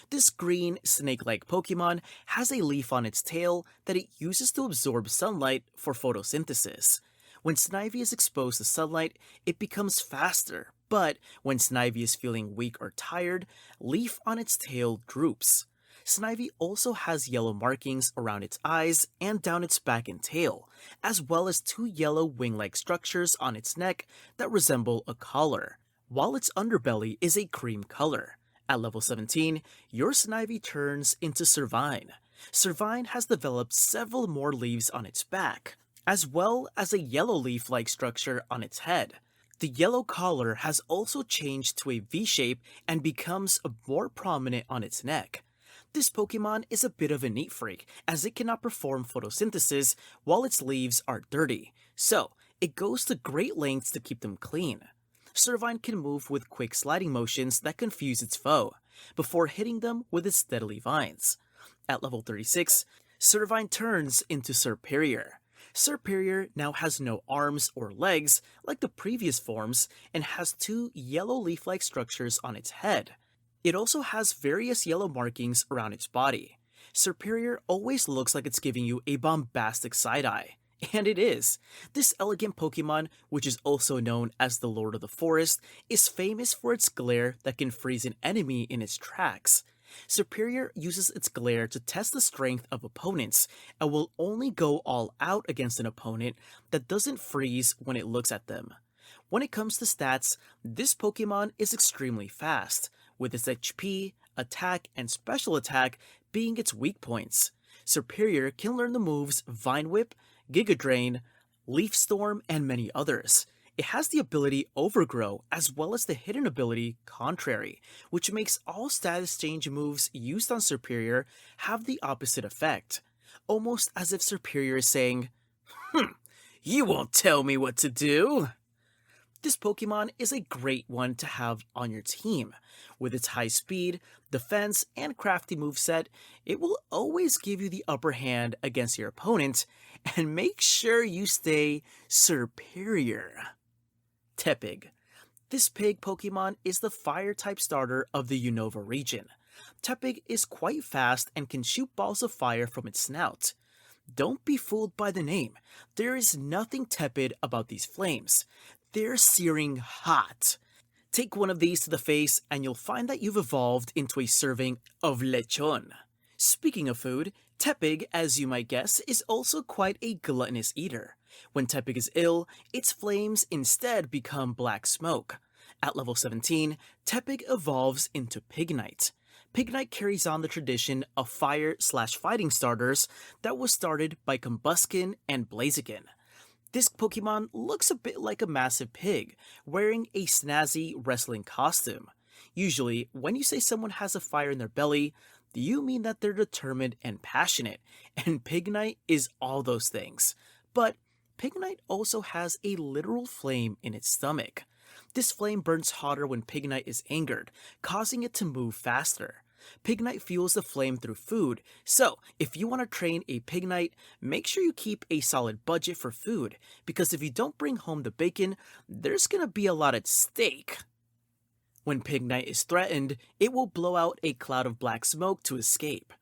This green, snake-like Pokemon has a leaf on its tail that it uses to absorb sunlight for photosynthesis. When Snivy is exposed to sunlight, it becomes faster, but when Snivy is feeling weak or tired, leaf on its tail droops. Snivy also has yellow markings around its eyes and down its back and tail, as well as two yellow wing-like structures on its neck that resemble a collar, while its underbelly is a cream color. At level 17, your Snivy turns into Servine. Servine has developed several more leaves on its back, as well as a yellow leaf-like structure on its head. The yellow collar has also changed to a V-shape and becomes more prominent on its neck. This Pokemon is a bit of a neat freak, as it cannot perform photosynthesis while its leaves are dirty, so it goes to great lengths to keep them clean. Servine can move with quick sliding motions that confuse its foe, before hitting them with its deadly vines. At level 36, Servine turns into Serperior. Serperior now has no arms or legs like the previous forms and has two yellow leaf-like structures on its head. It also has various yellow markings around its body. Serperior always looks like it's giving you a bombastic side-eye. And it is. This elegant Pokemon, which is also known as the Lord of the Forest, is famous for its glare that can freeze an enemy in its tracks. Serperior uses its glare to test the strength of opponents and will only go all out against an opponent that doesn't freeze when it looks at them. When it comes to stats, this Pokemon is extremely fast, with its HP, attack, and special attack being its weak points. Serperior can learn the moves Vine Whip, Giga Drain, Leaf Storm, and many others. It has the ability Overgrow as well as the hidden ability Contrary, which makes all status change moves used on Serperior have the opposite effect. Almost as if Serperior is saying, you won't tell me what to do! This Pokemon is a great one to have on your team. With its high speed, defense, and crafty moveset, it will always give you the upper hand against your opponent, and make sure you stay superior. Tepig. This pig Pokemon is the fire-type starter of the Unova region. Tepig is quite fast and can shoot balls of fire from its snout. Don't be fooled by the name. There is nothing tepid about these flames. They're searing hot. Take one of these to the face and you'll find that you've evolved into a serving of lechon. Speaking of food, Tepig, as you might guess, is also quite a gluttonous eater. When Tepig is ill, its flames instead become black smoke. At level 17, Tepig evolves into Pignite. Pignite carries on the tradition of fire/fighting starters that was started by Combusken and Blaziken. This Pokemon looks a bit like a massive pig, wearing a snazzy wrestling costume. Usually, when you say someone has a fire in their belly, you mean that they're determined and passionate, and Pignite is all those things. But Pignite also has a literal flame in its stomach. This flame burns hotter when Pignite is angered, causing it to move faster. Pignite fuels the flame through food, so if you want to train a Pignite, make sure you keep a solid budget for food, because if you don't bring home the bacon, there's gonna be a lot at stake. When Pignite is threatened, it will blow out a cloud of black smoke to escape.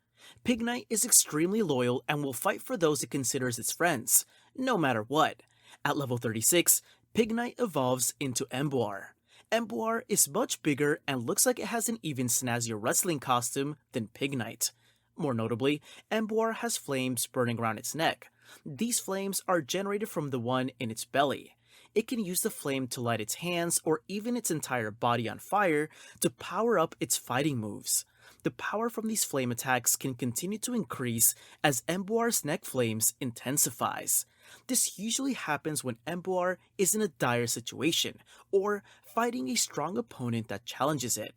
Pignite is extremely loyal and will fight for those it considers its friends, no matter what. At level 36, Pignite evolves into Emboar. Emboar is much bigger and looks like it has an even snazzier wrestling costume than Pignite. More notably, Emboar has flames burning around its neck. These flames are generated from the one in its belly. It can use the flame to light its hands or even its entire body on fire to power up its fighting moves. The power from these flame attacks can continue to increase as Emboar's neck flames intensifies. This usually happens when Emboar is in a dire situation, or fighting a strong opponent that challenges it.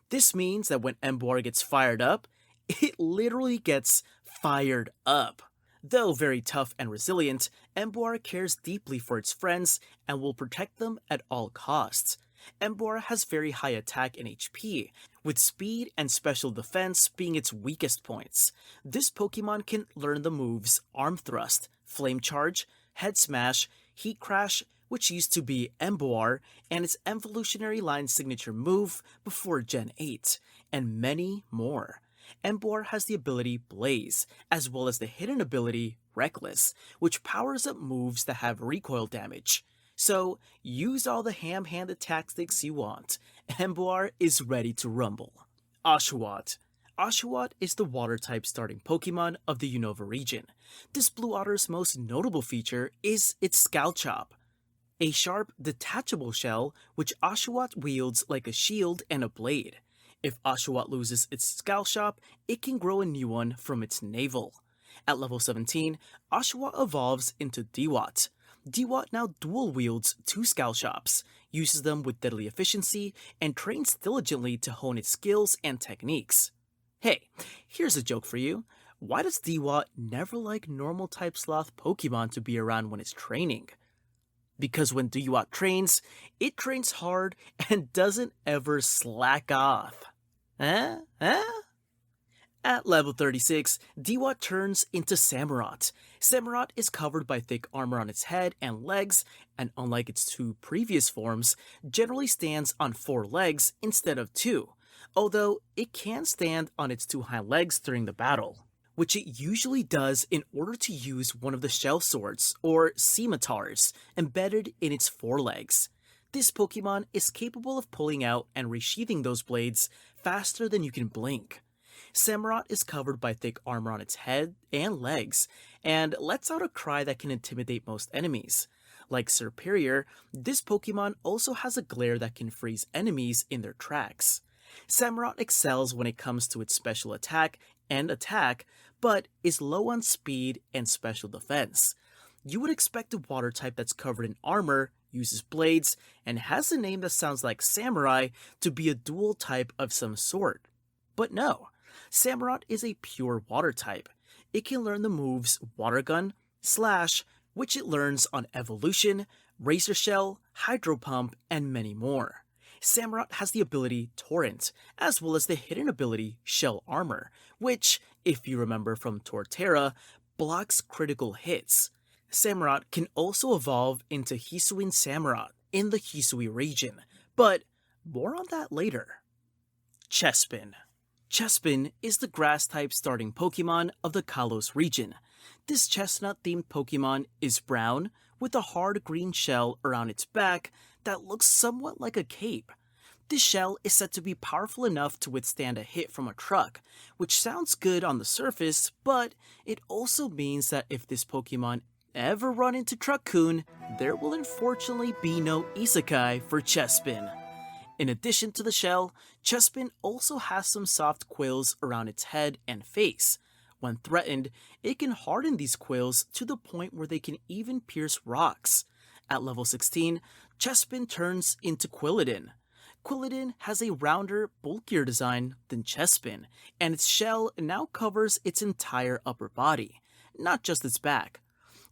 This means that when Emboar gets fired up, it literally gets fired up. Though very tough and resilient, Emboar cares deeply for its friends and will protect them at all costs. Emboar has very high attack and HP, with speed and special defense being its weakest points. This Pokemon can learn the moves Arm Thrust, Flame Charge, Head Smash, Heat Crash, which used to be Emboar, and its evolutionary line signature move before Gen 8, and many more. Emboar has the ability Blaze, as well as the hidden ability Reckless, which powers up moves that have recoil damage. So, use all the ham-handed tactics you want. Emboar is ready to rumble. Oshawott. Oshawott is the water-type starting Pokemon of the Unova region. This Blue Otter's most notable feature is its Scalchop, a sharp, detachable shell which Oshawott wields like a shield and a blade. If Oshawott loses its Scalchop, it can grow a new one from its navel. At level 17, Oshawott evolves into Dewott. Dewott now dual wields 2 Scalchops, uses them with deadly efficiency, and trains diligently to hone its skills and techniques. Hey, here's a joke for you. Why does Dewott never like normal type sloth Pokemon to be around when it's training? Because when Dewott trains, it trains hard and doesn't ever slack off. At level 36, Dewott turns into Samurott. Samurott is covered by thick armor on its head and legs, and unlike its 2 previous forms, generally stands on 4 legs instead of 2, although it can stand on its 2 hind legs during the battle, which it usually does in order to use one of the shell swords, or scimitars, embedded in its forelegs. This Pokemon is capable of pulling out and resheathing those blades faster than you can blink. Samurott is covered by thick armor on its head and legs, and lets out a cry that can intimidate most enemies. Like Serperior, this Pokemon also has a glare that can freeze enemies in their tracks. Samurott excels when it comes to its special attack and attack, but is low on speed and special defense. You would expect a water type that's covered in armor, uses blades, and has a name that sounds like samurai to be a dual type of some sort. But no, Samurott is a pure water type. It can learn the moves Water Gun, Slash, which it learns on Evolution, Razor Shell, Hydro Pump, and many more. Samurott has the ability Torrent, as well as the hidden ability Shell Armor, which, if you remember from Torterra, blocks critical hits. Samurott can also evolve into Hisuian Samurott in the Hisui region, but more on that later. Chespin. Chespin is the grass-type starting Pokemon of the Kalos region. This chestnut-themed Pokemon is brown, with a hard green shell around its back that looks somewhat like a cape. This shell is said to be powerful enough to withstand a hit from a truck, which sounds good on the surface, but it also means that if this Pokemon ever run into Truck-kun, there will unfortunately be no Isekai for Chespin. In addition to the shell, Chespin also has some soft quills around its head and face. When threatened, it can harden these quills to the point where they can even pierce rocks. At level 16, Chespin turns into Quilladin. Quilladin has a rounder, bulkier design than Chespin, and its shell now covers its entire upper body, not just its back.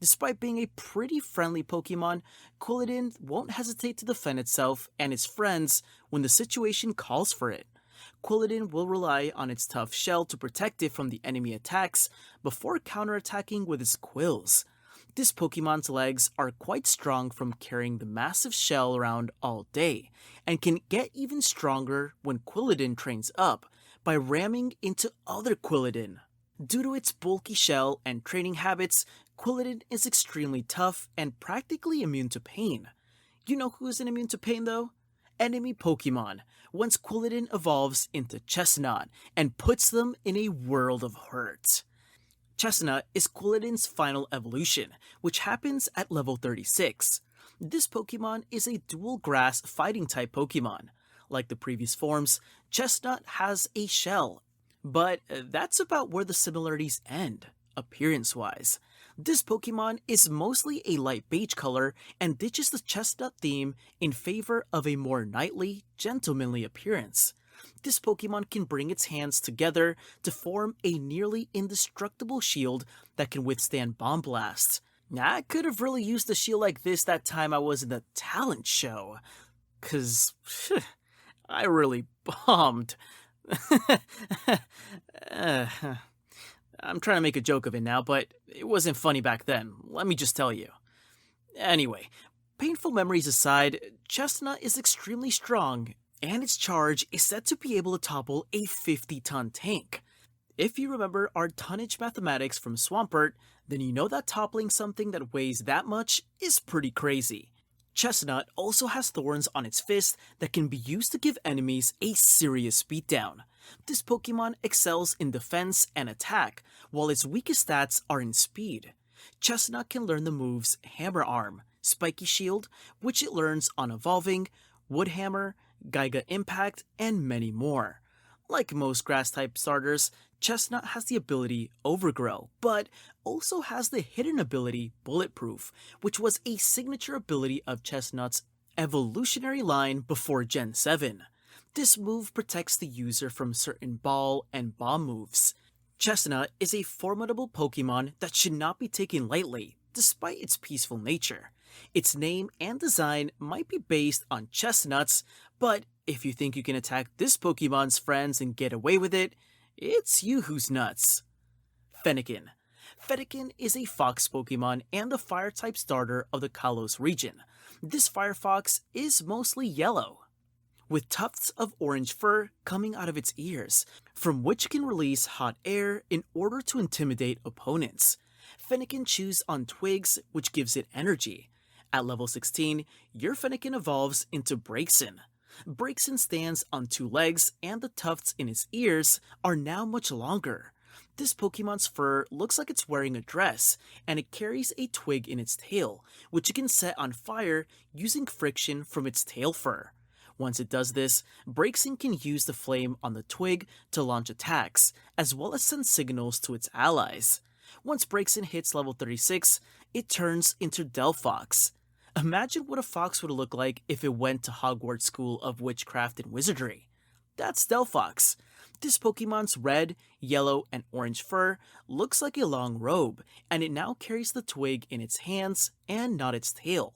Despite being a pretty friendly Pokemon, Quilladin won't hesitate to defend itself and its friends when the situation calls for it. Quilladin will rely on its tough shell to protect it from the enemy attacks before counterattacking with its quills. This Pokemon's legs are quite strong from carrying the massive shell around all day, and can get even stronger when Quilladin trains up by ramming into other Quilladin. Due to its bulky shell and training habits, Quilladin is extremely tough and practically immune to pain. You know who isn't immune to pain though? Enemy Pokemon, once Quilladin evolves into Chestnut and puts them in a world of hurt. Chestnut is Quilladin's final evolution, which happens at level 36. This Pokemon is a dual grass fighting type Pokemon. Like the previous forms, Chestnut has a shell, but that's about where the similarities end, appearance-wise. This Pokemon is mostly a light beige color and ditches the chestnut theme in favor of a more knightly, gentlemanly appearance. This Pokemon can bring its hands together to form a nearly indestructible shield that can withstand bomb blasts. I could have really used a shield like this that time I was in the talent show, cause I really bombed. I'm trying to make a joke of it now, but it wasn't funny back then, let me just tell you. Anyway, painful memories aside, Chestnut is extremely strong, and its charge is said to be able to topple a 50-ton tank. If you remember our tonnage mathematics from Swampert, then you know that toppling something that weighs that much is pretty crazy. Chestnut also has thorns on its fist that can be used to give enemies a serious beatdown. This Pokemon excels in defense and attack, while its weakest stats are in speed. Chestnut can learn the moves Hammer Arm, Spiky Shield, which it learns on evolving, Wood Hammer, Gaiga Impact, and many more. Like most grass-type starters, Chestnut has the ability Overgrow, but also has the hidden ability Bulletproof, which was a signature ability of Chestnut's evolutionary line before Gen 7. This move protects the user from certain ball and bomb moves. Chestnut is a formidable Pokemon that should not be taken lightly, despite its peaceful nature. Its name and design might be based on chestnuts, but if you think you can attack this Pokemon's friends and get away with it, it's you who's nuts. Fennekin. Fennekin is a fox Pokemon and the fire-type starter of the Kalos region. This Firefox is mostly yellow, with tufts of orange fur coming out of its ears, from which it can release hot air in order to intimidate opponents. Fennekin chews on twigs, which gives it energy. At level 16, your Fennekin evolves into Braixen. Braixen stands on two legs, and the tufts in its ears are now much longer. This Pokemon's fur looks like it's wearing a dress, and it carries a twig in its tail, which it can set on fire using friction from its tail fur. Once it does this, Braixen can use the flame on the twig to launch attacks, as well as send signals to its allies. Once Braixen hits level 36, it turns into Delphox. Imagine what a fox would look like if it went to Hogwarts School of Witchcraft and Wizardry. That's Delphox. This Pokemon's red, yellow, and orange fur looks like a long robe, and it now carries the twig in its hands and not its tail,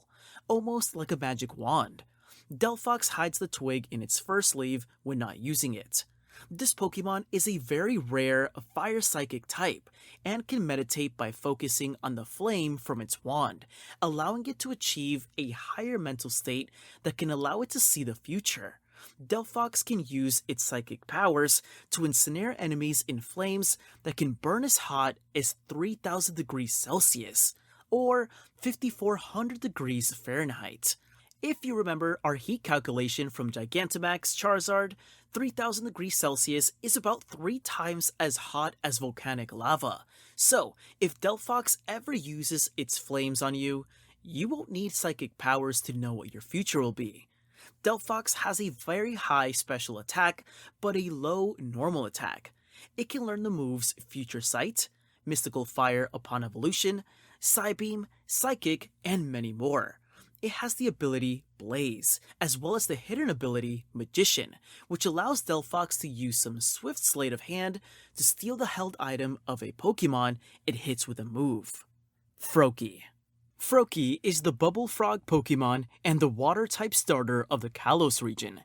almost like a magic wand. Delphox hides the twig in its fur sleeve when not using it. This Pokemon is a very rare fire psychic type and can meditate by focusing on the flame from its wand, allowing it to achieve a higher mental state that can allow it to see the future. Delphox can use its psychic powers to ensnare enemies in flames that can burn as hot as 3,000 degrees Celsius, or 5,400 degrees Fahrenheit. If you remember our heat calculation from Gigantamax Charizard, 3,000 degrees Celsius is about 3 times as hot as volcanic lava. So, if Delphox ever uses its flames on you, you won't need psychic powers to know what your future will be. Delphox has a very high special attack, but a low normal attack. It can learn the moves Future Sight, Mystical Fire upon evolution, Psybeam, Psychic, and many more. It has the ability Blaze, as well as the hidden ability Magician, which allows Delphox to use some swift sleight of hand to steal the held item of a Pokemon it hits with a move. Froakie. Froakie is the Bubble Frog Pokemon and the Water-type starter of the Kalos region.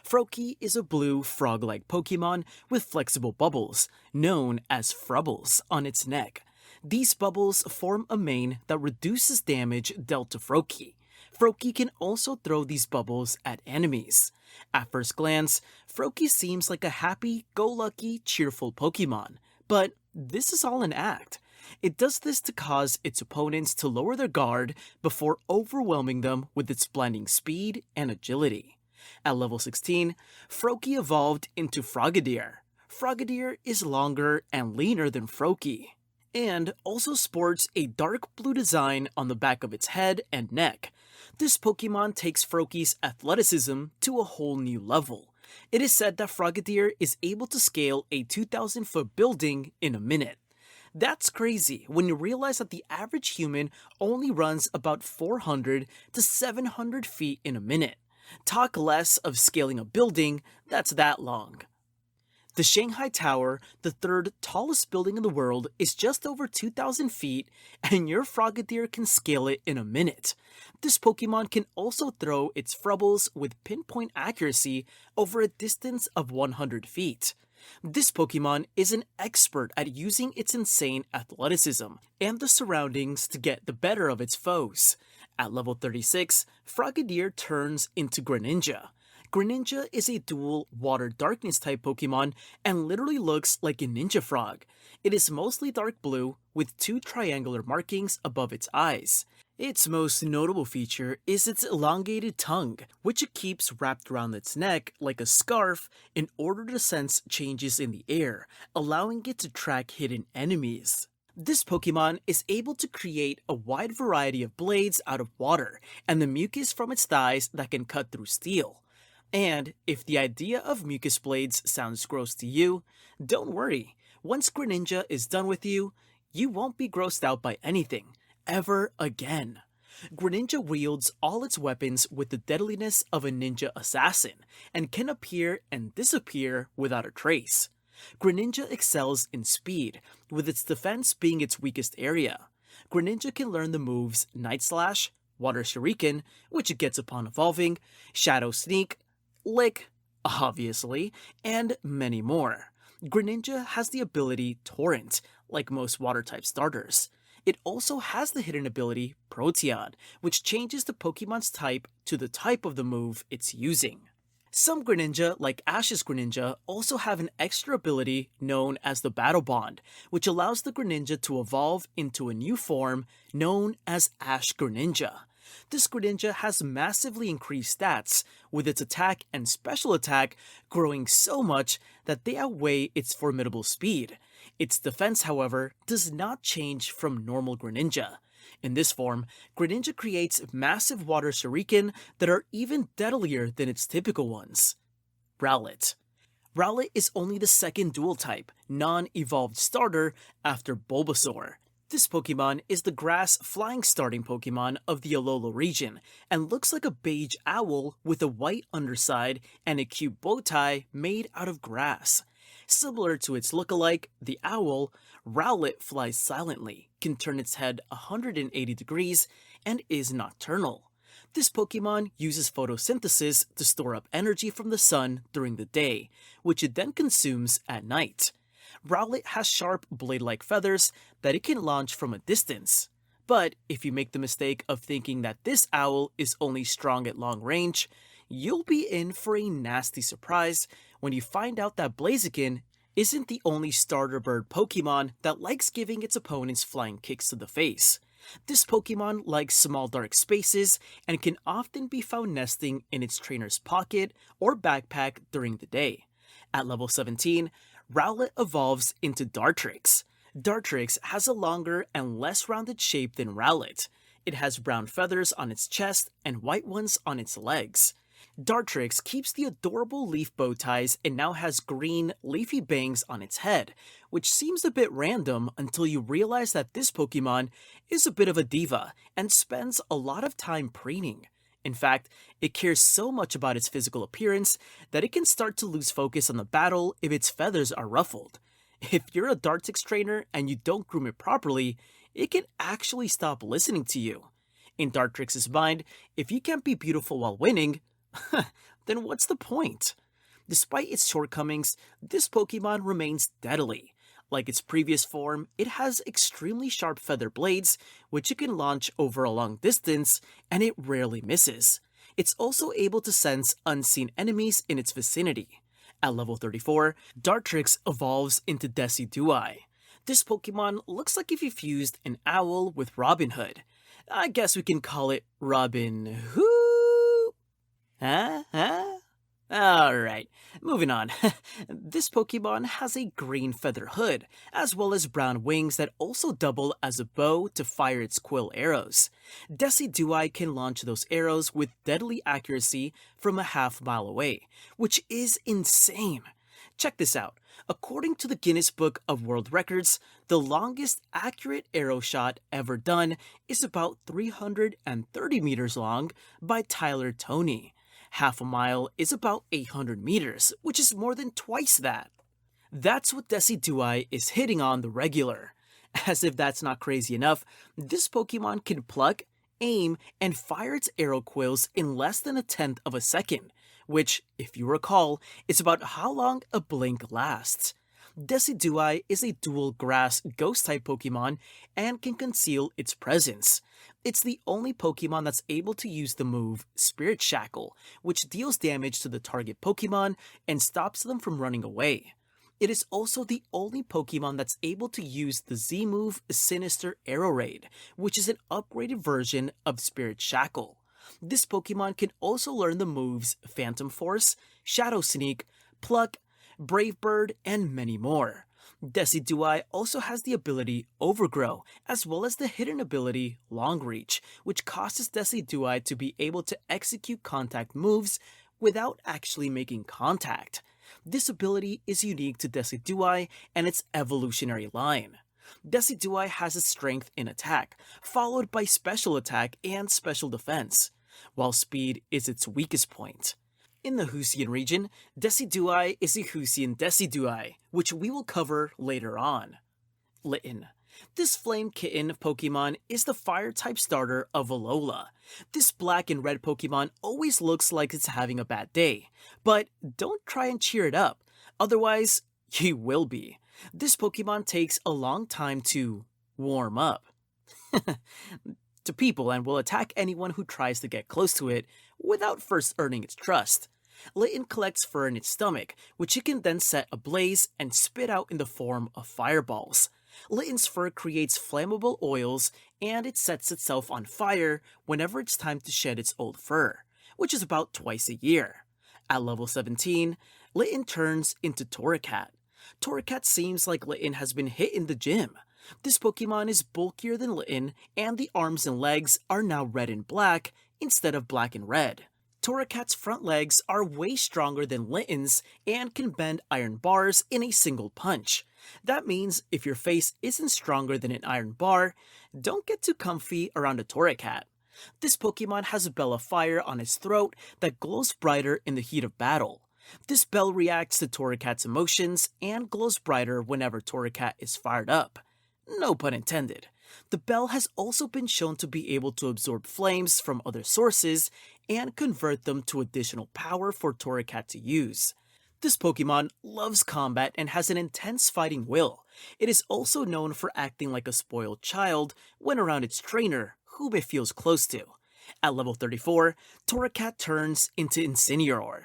Froakie is a blue frog-like Pokemon with flexible bubbles, known as Frubbles, on its neck. These bubbles form a mane that reduces damage dealt to Froakie. Froakie can also throw these bubbles at enemies. At first glance, Froakie seems like a happy-go-lucky, cheerful Pokemon, but this is all an act. It does this to cause its opponents to lower their guard before overwhelming them with its blinding speed and agility. At level 16, Froakie evolved into Frogadier. Frogadier is longer and leaner than Froakie, and also sports a dark blue design on the back of its head and neck. This Pokemon takes Froakie's athleticism to a whole new level. It is said that Frogadier is able to scale a 2,000-foot building in a minute. That's crazy when you realize that the average human only runs about 400 to 700 feet in a minute. Talk less of scaling a building that's that long. The Shanghai Tower, the third tallest building in the world, is just over 2,000 feet, and your Frogadier can scale it in a minute. This Pokemon can also throw its Frubbles with pinpoint accuracy over a distance of 100 feet. This Pokemon is an expert at using its insane athleticism and the surroundings to get the better of its foes. At level 36, Frogadier turns into Greninja. Greninja is a dual Water Darkness type Pokemon and literally looks like a ninja frog. It is mostly dark blue with 2 triangular markings above its eyes. Its most notable feature is its elongated tongue, which it keeps wrapped around its neck like a scarf in order to sense changes in the air, allowing it to track hidden enemies. This Pokemon is able to create a wide variety of blades out of water and the mucus from its thighs that can cut through steel. And if the idea of mucus blades sounds gross to you, don't worry. Once Greninja is done with you, you won't be grossed out by anything, ever again. Greninja wields all its weapons with the deadliness of a ninja assassin, and can appear and disappear without a trace. Greninja excels in speed, with its defense being its weakest area. Greninja can learn the moves Night Slash, Water Shuriken, which it gets upon evolving, Shadow Sneak, Lick, obviously, and many more. Greninja has the ability Torrent, like most Water-type starters. It also has the hidden ability Proteon, which changes the Pokemon's type to the type of the move it's using. Some Greninja, like Ash's Greninja, also have an extra ability known as the Battle Bond, which allows the Greninja to evolve into a new form known as Ash Greninja. This Greninja has massively increased stats, with its attack and special attack growing so much that they outweigh its formidable speed. Its defense, however, does not change from normal Greninja. In this form, Greninja creates massive water shuriken that are even deadlier than its typical ones. Rowlet. Rowlet is only the second dual type, non-evolved starter after Bulbasaur. This Pokemon is the grass flying starting Pokemon of the Alola region and looks like a beige owl with a white underside and a cute bow tie made out of grass. Similar to its lookalike, the owl, Rowlet flies silently, can turn its head 180 degrees, and is nocturnal. This Pokemon uses photosynthesis to store up energy from the sun during the day, which it then consumes at night. Rowlet has sharp blade-like feathers that it can launch from a distance. But if you make the mistake of thinking that this owl is only strong at long range, you'll be in for a nasty surprise when you find out that Blaziken isn't the only starter bird Pokemon that likes giving its opponents flying kicks to the face. This Pokemon likes small dark spaces and can often be found nesting in its trainer's pocket or backpack during the day. At level 17, Rowlet evolves into Dartrix. Dartrix has a longer and less rounded shape than Rowlet. It has brown feathers on its chest and white ones on its legs. Dartrix keeps the adorable leaf bow ties and now has green, leafy bangs on its head, which seems a bit random until you realize that this Pokemon is a bit of a diva and spends a lot of time preening. In fact, it cares so much about its physical appearance that it can start to lose focus on the battle if its feathers are ruffled. If you're a Dartrix trainer and you don't groom it properly, it can actually stop listening to you. In Dartrix's mind, if you can't be beautiful while winning, then what's the point? Despite its shortcomings, this Pokemon remains deadly. Like its previous form, it has extremely sharp feather blades, which it can launch over a long distance, and it rarely misses. It's also able to sense unseen enemies in its vicinity. At level 34, Dartrix evolves into Decidueye. This Pokemon looks like if you fused an owl with Robin Hood. I guess we can call it Robin Hood. Alright, moving on. This Pokemon has a green feather hood, as well as brown wings that also double as a bow to fire its quill arrows. Decidueye can launch those arrows with deadly accuracy from a half-mile away, which is insane. Check this out. According to the Guinness Book of World Records, the longest accurate arrow shot ever done is about 330 meters long by Tyler Toney. Half a mile is about 800 meters, which is more than twice that. That's what Decidueye is hitting on the regular. As if that's not crazy enough, this Pokemon can pluck, aim, and fire its arrow quills in less than 1/10 of a second, which, if you recall, is about how long a blink lasts. Decidueye is a dual grass ghost-type Pokemon and can conceal its presence. It's the only Pokemon that's able to use the move Spirit Shackle, which deals damage to the target Pokemon and stops them from running away. It is also the only Pokemon that's able to use the Z move Sinister Arrow Raid, which is an upgraded version of Spirit Shackle. This Pokemon can also learn the moves Phantom Force, Shadow Sneak, Pluck, Brave Bird, and many more. Decidueye also has the ability Overgrow, as well as the hidden ability Long Reach, which causes Decidueye to be able to execute contact moves without actually making contact. This ability is unique to Decidueye and its evolutionary line. Decidueye has its strength in attack, followed by special attack and special defense, while speed is its weakest point. In the Hisuian region, Decidueye is a Hisuian Decidueye, which we will cover later on. Litten. This flame kitten Pokemon is the fire-type starter of Alola. This black and red Pokemon always looks like it's having a bad day, but don't try and cheer it up, otherwise you will be. This Pokemon takes a long time to warm up to people and will attack anyone who tries to get close to it without first earning its trust. Litten collects fur in its stomach, which it can then set ablaze and spit out in the form of fireballs. Litten's fur creates flammable oils, and it sets itself on fire whenever it's time to shed its old fur, which is about twice a year. At level 17, Litten turns into Torracat. Torracat seems like Litten has been hit in the gym. This Pokemon is bulkier than Litten, and the arms and legs are now red and black instead of black and red. Torracat's front legs are way stronger than Litten's and can bend iron bars in a single punch. That means if your face isn't stronger than an iron bar, don't get too comfy around a Torracat. This Pokemon has a bell of fire on its throat that glows brighter in the heat of battle. This bell reacts to Torracat's emotions and glows brighter whenever Torracat is fired up. No pun intended. The bell has also been shown to be able to absorb flames from other sources and convert them to additional power for Torracat to use. This Pokemon loves combat and has an intense fighting will. It is also known for acting like a spoiled child when around its trainer, whom it feels close to. At level 34, Torracat turns into Incineroar.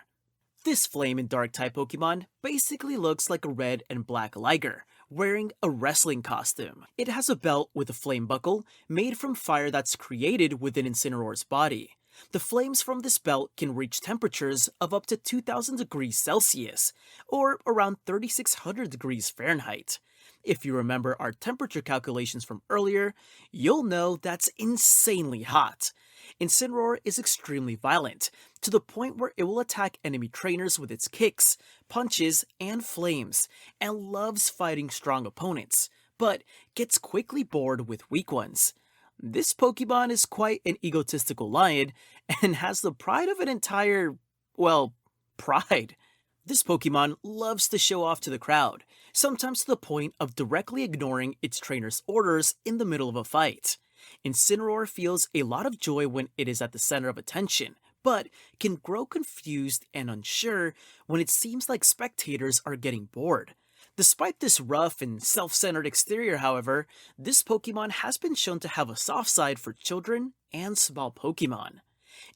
This Flame and Dark type Pokemon basically looks like a red and black Liger, wearing a wrestling costume. It has a belt with a flame buckle made from fire that's created within Incineroar's body. The flames from this belt can reach temperatures of up to 2000 degrees Celsius, or around 3600 degrees Fahrenheit. If you remember our temperature calculations from earlier, you'll know that's insanely hot. Incineroar is extremely violent, to the point where it will attack enemy trainers with its kicks, punches, and flames, and loves fighting strong opponents, but gets quickly bored with weak ones. This Pokemon is quite an egotistical lion and has the pride of an entire, well, pride. This Pokemon loves to show off to the crowd, sometimes to the point of directly ignoring its trainer's orders in the middle of a fight. Incineroar feels a lot of joy when it is at the center of attention, but can grow confused and unsure when it seems like spectators are getting bored. Despite this rough and self-centered exterior, however, this Pokemon has been shown to have a soft side for children and small Pokemon.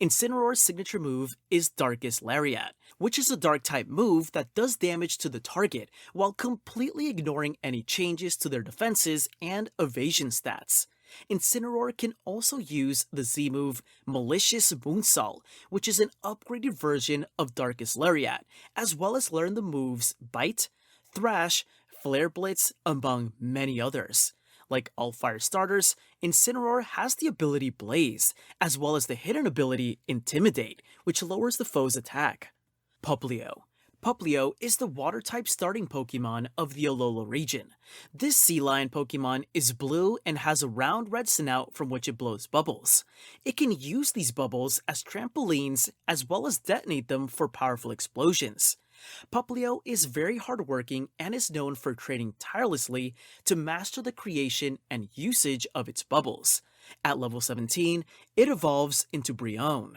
Incineroar's signature move is Darkest Lariat, which is a Dark-type move that does damage to the target while completely ignoring any changes to their defenses and evasion stats. Incineroar can also use the Z-move Malicious Moonsault, which is an upgraded version of Darkest Lariat, as well as learn the moves Bite, Thrash, Flare Blitz, among many others. Like all fire starters, Incineroar has the ability Blaze, as well as the hidden ability Intimidate, which lowers the foe's attack. Popplio. Popplio is the water-type starting Pokemon of the Alola region. This sea lion Pokemon is blue and has a round red snout from which it blows bubbles. It can use these bubbles as trampolines as well as detonate them for powerful explosions. Popplio is very hardworking and is known for training tirelessly to master the creation and usage of its bubbles. At level 17, it evolves into Brionne.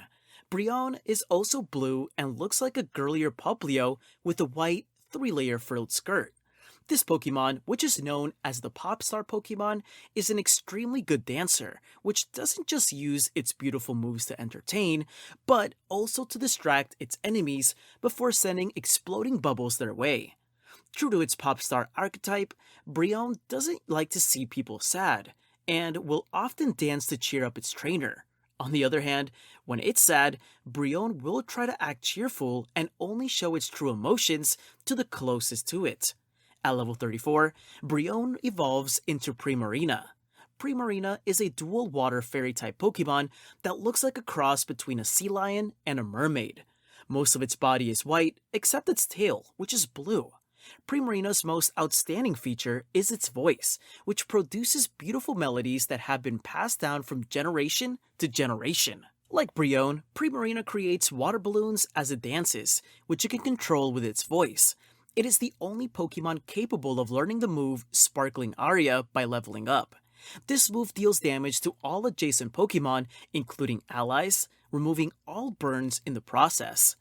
Brionne is also blue and looks like a girlier Popplio with a white, 3-layer frilled skirt. This Pokemon, which is known as the Popstar Pokemon, is an extremely good dancer, which doesn't just use its beautiful moves to entertain, but also to distract its enemies before sending exploding bubbles their way. True to its Popstar archetype, Brionne doesn't like to see people sad, and will often dance to cheer up its trainer. On the other hand, when it's sad, Brionne will try to act cheerful and only show its true emotions to the closest to it. At level 34, Brionne evolves into Primarina. Primarina is a dual water fairy type Pokemon that looks like a cross between a sea lion and a mermaid. Most of its body is white, except its tail, which is blue. Primarina's most outstanding feature is its voice, which produces beautiful melodies that have been passed down from generation to generation. Like Brionne, Primarina creates water balloons as it dances, which it can control with its voice. It is the only Pokemon capable of learning the move Sparkling Aria by leveling up. This move deals damage to all adjacent Pokemon, including allies, removing all burns in the process.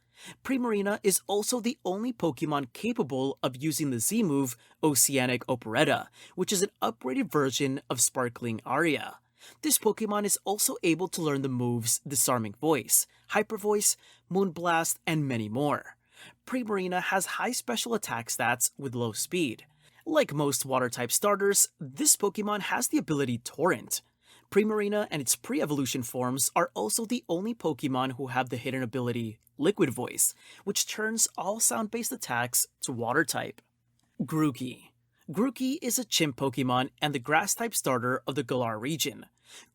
Primarina is also the only Pokemon capable of using the Z-move Oceanic Operetta, which is an upgraded version of Sparkling Aria. This Pokemon is also able to learn the moves Disarming Voice, Hyper Voice, Moonblast, and many more. Primarina has high special attack stats with low speed. Like most water-type starters, this Pokemon has the ability Torrent. Primarina and its pre-evolution forms are also the only Pokemon who have the hidden ability Liquid Voice, which turns all sound-based attacks to water-type. Grookey. Grookey is a chimp Pokemon and the grass-type starter of the Galar region.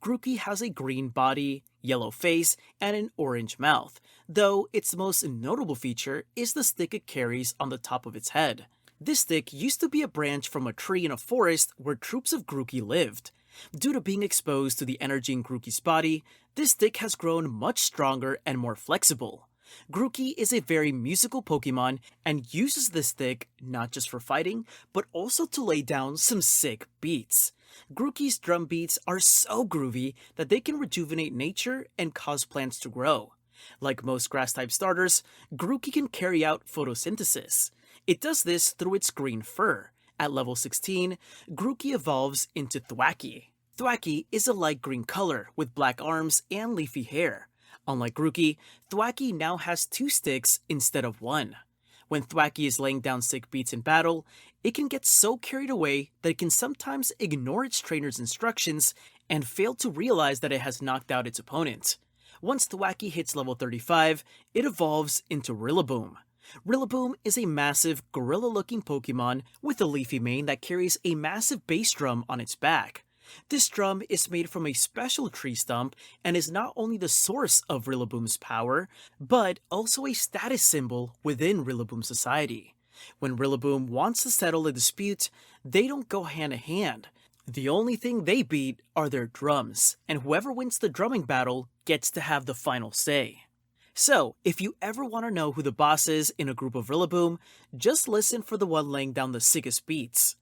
Grookey has a green body, yellow face, and an orange mouth, though its most notable feature is the stick it carries on the top of its head. This stick used to be a branch from a tree in a forest where troops of Grookey lived. Due to being exposed to the energy in Grookey's body, this stick has grown much stronger and more flexible. Grookey is a very musical Pokemon and uses this stick not just for fighting, but also to lay down some sick beats. Grookey's drum beats are so groovy that they can rejuvenate nature and cause plants to grow. Like most grass-type starters, Grookey can carry out photosynthesis. It does this through its green fur. At level 16, Grookey evolves into Thwackey. Thwackey is a light green color with black arms and leafy hair. Unlike Grookey, Thwackey now has 2 sticks instead of 1. When Thwackey is laying down sick beats in battle, it can get so carried away that it can sometimes ignore its trainer's instructions and fail to realize that it has knocked out its opponent. Once Thwackey hits level 35, it evolves into Rillaboom. Rillaboom is a massive, gorilla-looking Pokemon with a leafy mane that carries a massive bass drum on its back. This drum is made from a special tree stump and is not only the source of Rillaboom's power, but also a status symbol within Rillaboom society. When Rillaboom wants to settle a dispute, they don't go hand in hand. The only thing they beat are their drums, and whoever wins the drumming battle gets to have the final say. So, if you ever want to know who the boss is in a group of Rillaboom, just listen for the one laying down the sickest beats.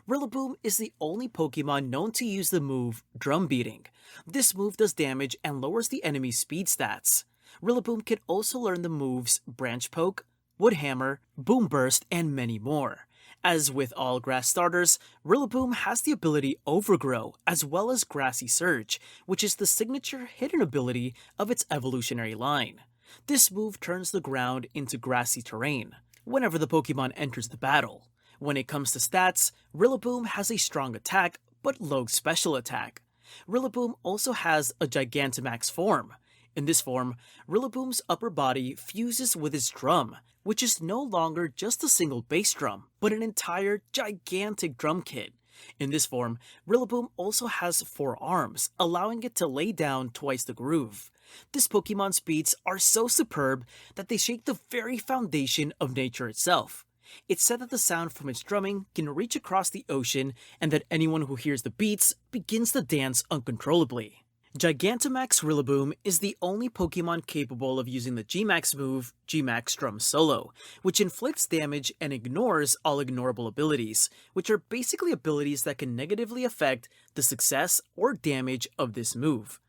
Rillaboom is the only Pokemon known to use the move Drum Beating. This move does damage and lowers the enemy's speed stats. Rillaboom can also learn the moves Branch Poke, Wood Hammer, Boom Burst, and many more. As with all grass starters, Rillaboom has the ability Overgrow as well as Grassy Surge, which is the signature hidden ability of its evolutionary line. This move turns the ground into grassy terrain whenever the Pokemon enters the battle. When it comes to stats, Rillaboom has a strong attack, but low special attack. Rillaboom also has a Gigantamax form. In this form, Rillaboom's upper body fuses with its drum, which is no longer just a single bass drum, but an entire gigantic drum kit. In this form, Rillaboom also has 4 arms, allowing it to lay down twice the groove. This Pokemon's beats are so superb that they shake the very foundation of nature itself. It's said that the sound from its drumming can reach across the ocean and that anyone who hears the beats begins to dance uncontrollably. Gigantamax Rillaboom is the only Pokemon capable of using the G-Max move, G-Max Drum Solo, which inflicts damage and ignores all ignorable abilities, which are basically abilities that can negatively affect the success or damage of this move.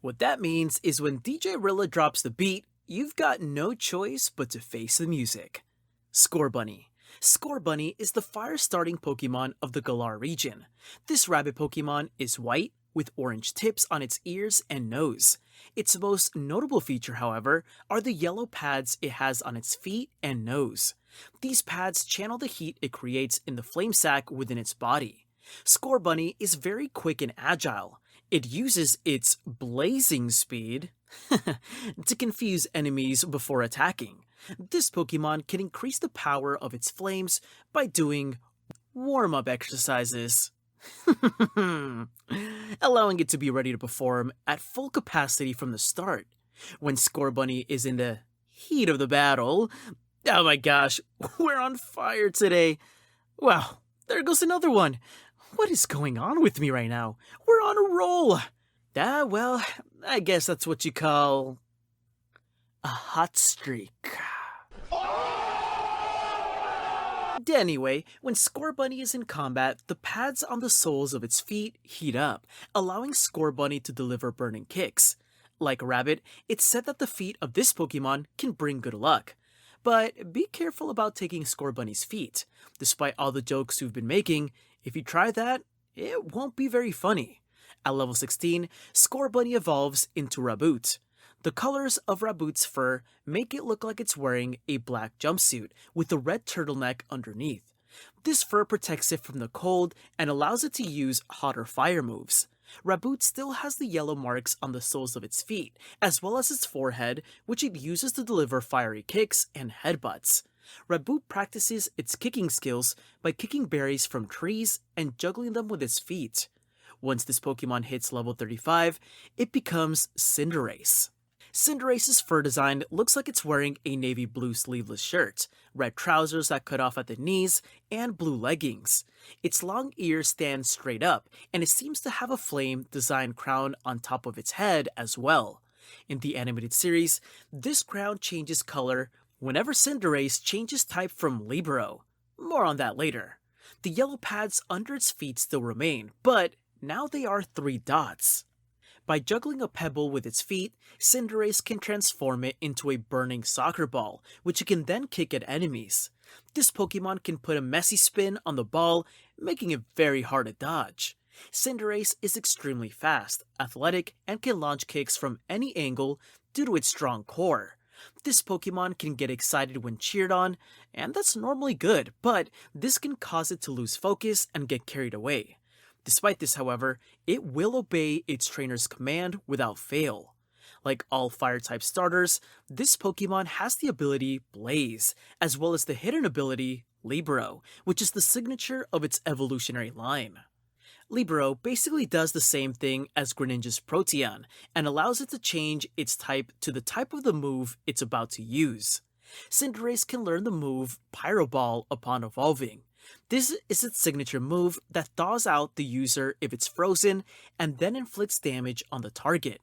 What that means is when DJ Rilla drops the beat, you've got no choice but to face the music. Scorbunny. Scorbunny is the fire-starting Pokemon of the Galar region. This rabbit Pokemon is white, with orange tips on its ears and nose. Its most notable feature, however, are the yellow pads it has on its feet and nose. These pads channel the heat it creates in the flame sac within its body. Scorbunny is very quick and agile. It uses its blazing speed to confuse enemies before attacking. This Pokemon can increase the power of its flames by doing warm-up exercises, allowing it to be ready to perform at full capacity from the start. When Scorbunny is in the heat of the battle, oh my gosh, we're on fire today. Wow, there goes another one. What is going on with me right now? We're on a roll. Well, I guess that's what you call a hot streak. Anyway, when Scorbunny is in combat, the pads on the soles of its feet heat up, allowing Scorbunny to deliver burning kicks. Like Rabbit, it's said that the feet of this Pokemon can bring good luck. But be careful about taking Scorbunny's feet. Despite all the jokes we've been making, if you try that, it won't be very funny. At level 16, Scorbunny evolves into Raboot. The colors of Raboot's fur make it look like it's wearing a black jumpsuit with a red turtleneck underneath. This fur protects it from the cold and allows it to use hotter fire moves. Raboot still has the yellow marks on the soles of its feet, as well as its forehead, which it uses to deliver fiery kicks and headbutts. Rabu practices its kicking skills by kicking berries from trees and juggling them with its feet. Once this Pokemon hits level 35, it becomes Cinderace. Cinderace's fur design looks like it's wearing a navy blue sleeveless shirt, red trousers that cut off at the knees, and blue leggings. Its long ears stand straight up, and it seems to have a flame designed crown on top of its head as well. In the animated series, this crown changes color whenever Cinderace changes type from Libero. More on that later. The yellow pads under its feet still remain, but now they are 3 dots. By juggling a pebble with its feet, Cinderace can transform it into a burning soccer ball, which it can then kick at enemies. This Pokemon can put a messy spin on the ball, making it very hard to dodge. Cinderace is extremely fast, athletic, and can launch kicks from any angle due to its strong core. This Pokemon can get excited when cheered on, and that's normally good, but this can cause it to lose focus and get carried away. Despite this, however, it will obey its trainer's command without fail. Like all fire-type starters, this Pokemon has the ability Blaze, as well as the hidden ability Libero, which is the signature of its evolutionary line. Libero basically does the same thing as Greninja's Protean, and allows it to change its type to the type of the move it's about to use. Cinderace can learn the move Pyro Ball upon evolving. This is its signature move that thaws out the user if it's frozen and then inflicts damage on the target.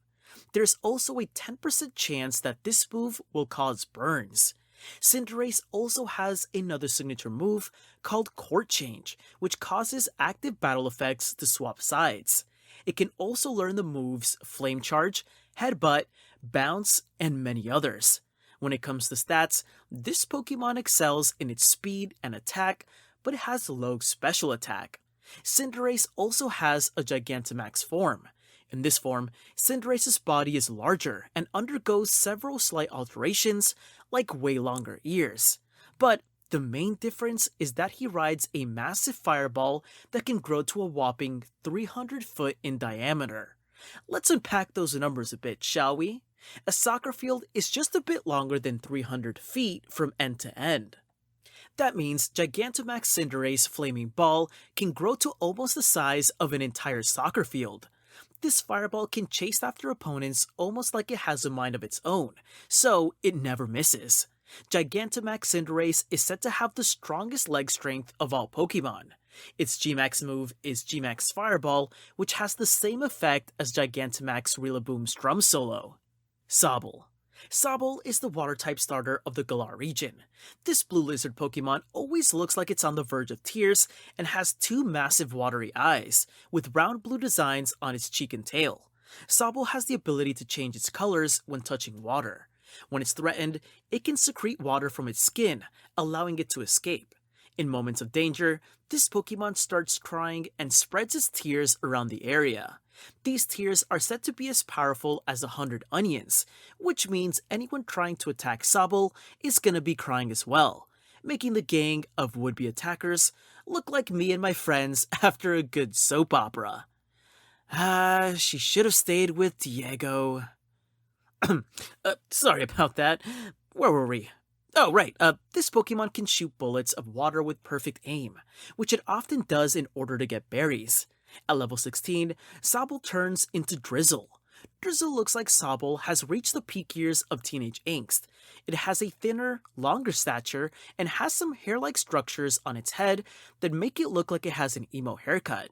There's also a 10% chance that this move will cause burns. Cinderace also has another signature move called Court Change, which causes active battle effects to swap sides. It can also learn the moves Flame Charge, Headbutt, Bounce, and many others. When it comes to stats, this Pokemon excels in its speed and attack, but it has low special attack. Cinderace also has a Gigantamax form. In this form, Cinderace's body is larger and undergoes several slight alterations, like way longer ears. But the main difference is that he rides a massive fireball that can grow to a whopping 300 foot in diameter. Let's unpack those numbers a bit, shall we? A soccer field is just a bit longer than 300 feet from end to end. That means Gigantamax Cinderace Flaming Ball can grow to almost the size of an entire soccer field. This fireball can chase after opponents almost like it has a mind of its own, so it never misses. Gigantamax Cinderace is said to have the strongest leg strength of all Pokemon. Its Gmax move is Gmax Fireball, which has the same effect as Gigantamax Rillaboom's Drum Solo. Sobble. Sobble is the water-type starter of the Galar region. This blue lizard Pokemon always looks like it's on the verge of tears and has 2 massive watery eyes, with round blue designs on its cheek and tail. Sobble has the ability to change its colors when touching water. When it's threatened, it can secrete water from its skin, allowing it to escape. In moments of danger, this Pokemon starts crying and spreads its tears around the area. These tears are said to be as powerful as 100 onions, which means anyone trying to attack Sobble is gonna be crying as well, making the gang of would-be attackers look like me and my friends after a good soap opera. She should have stayed with Diego. Sorry about that. Where were we? Oh, right. This Pokemon can shoot bullets of water with perfect aim, which it often does in order to get berries. At level 16, Sobble turns into Drizzle. Drizzle looks like Sobble has reached the peak years of teenage angst. It has a thinner, longer stature, and has some hair-like structures on its head that make it look like it has an emo haircut.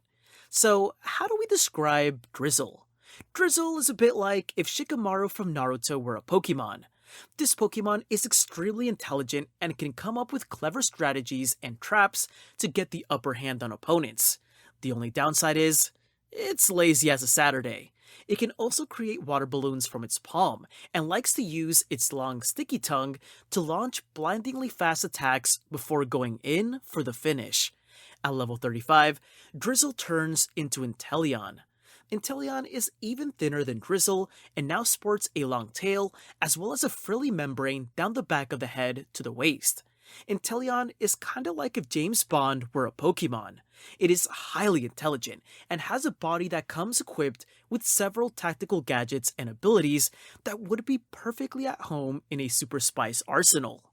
So, how do we describe Drizzle? Drizzle is a bit like if Shikamaru from Naruto were a Pokemon. This Pokemon is extremely intelligent and can come up with clever strategies and traps to get the upper hand on opponents. The only downside is, it's lazy as a Saturday. It can also create water balloons from its palm, and likes to use its long sticky tongue to launch blindingly fast attacks before going in for the finish. At level 35, Drizzle turns into Inteleon. Inteleon is even thinner than Drizzle, and now sports a long tail, as well as a frilly membrane down the back of the head to the waist. Inteleon is kinda like if James Bond were a Pokemon. It is highly intelligent, and has a body that comes equipped with several tactical gadgets and abilities that would be perfectly at home in a Super Spice arsenal.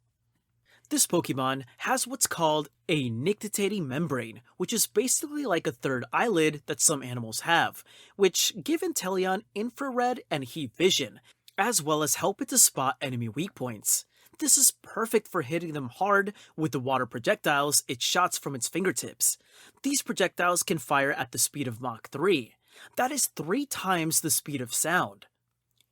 This Pokemon has what's called a nictitating membrane, which is basically like a third eyelid that some animals have, which give Inteleon infrared and heat vision, as well as help it to spot enemy weak points. This is perfect for hitting them hard with the water projectiles it shots from its fingertips. These projectiles can fire at the speed of Mach 3. That is 3 times the speed of sound.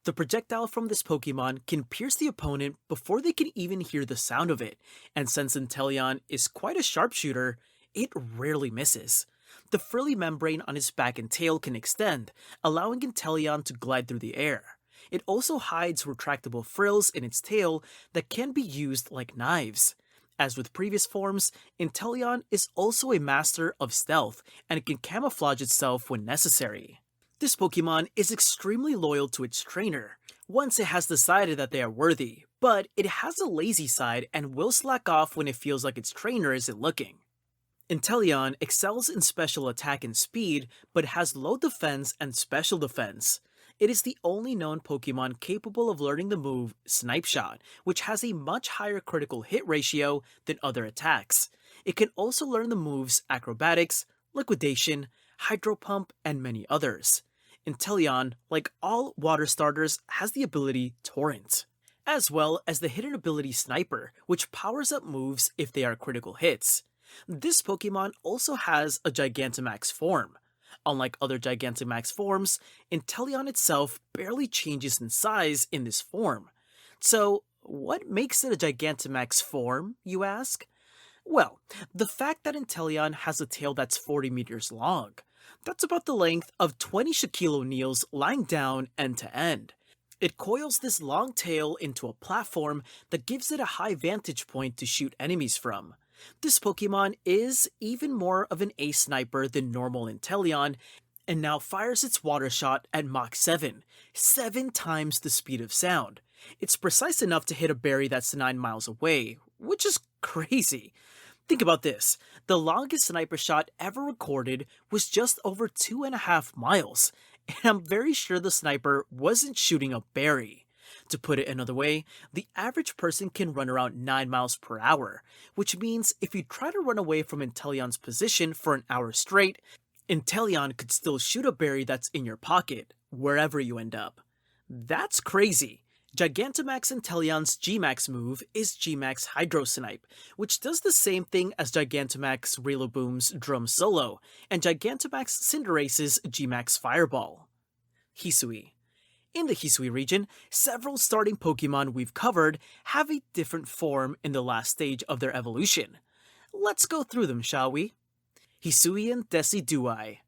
The projectile from this Pokemon can pierce the opponent before they can even hear the sound of it, and since Inteleon is quite a sharpshooter, it rarely misses. The frilly membrane on its back and tail can extend, allowing Inteleon to glide through the air. It also hides retractable frills in its tail that can be used like knives. As with previous forms, Inteleon is also a master of stealth, and it can camouflage itself when necessary. This Pokemon is extremely loyal to its trainer, once it has decided that they are worthy, but it has a lazy side and will slack off when it feels like its trainer isn't looking. Inteleon excels in special attack and speed, but has low defense and special defense. It is the only known Pokemon capable of learning the move Snipe Shot, which has a much higher critical hit ratio than other attacks. It can also learn the moves Acrobatics, Liquidation, Hydro Pump, and many others. Inteleon, like all water starters, has the ability Torrent, as well as the hidden ability Sniper, which powers up moves if they are critical hits. This Pokemon also has a Gigantamax form. Unlike other Gigantamax forms, Inteleon itself barely changes in size in this form. So, what makes it a Gigantamax form, you ask? Well, the fact that Inteleon has a tail that's 40 meters long. That's about the length of 20 Shaquille O'Neals lying down end to end. It coils this long tail into a platform that gives it a high vantage point to shoot enemies from. This Pokemon is even more of an ace sniper than normal Inteleon, and now fires its water shot at Mach 7, 7 times the speed of sound. It's precise enough to hit a berry that's 9 miles away, which is crazy. Think about this, the longest sniper shot ever recorded was just over 2.5 miles, and I'm very sure the sniper wasn't shooting a berry. To put it another way, the average person can run around 9 miles per hour, which means if you try to run away from Inteleon's position for an hour straight, Inteleon could still shoot a berry that's in your pocket, wherever you end up. That's crazy. Gigantamax Inteleon's G-Max move is G-Max Hydro Snipe, which does the same thing as Gigantamax Rillaboom's Drum Solo, and Gigantamax Cinderace's G-Max Fireball. Hisui. In the Hisui region, several starting Pokemon we've covered have a different form in the last stage of their evolution. Let's go through them, shall we? Hisuian Decidueye.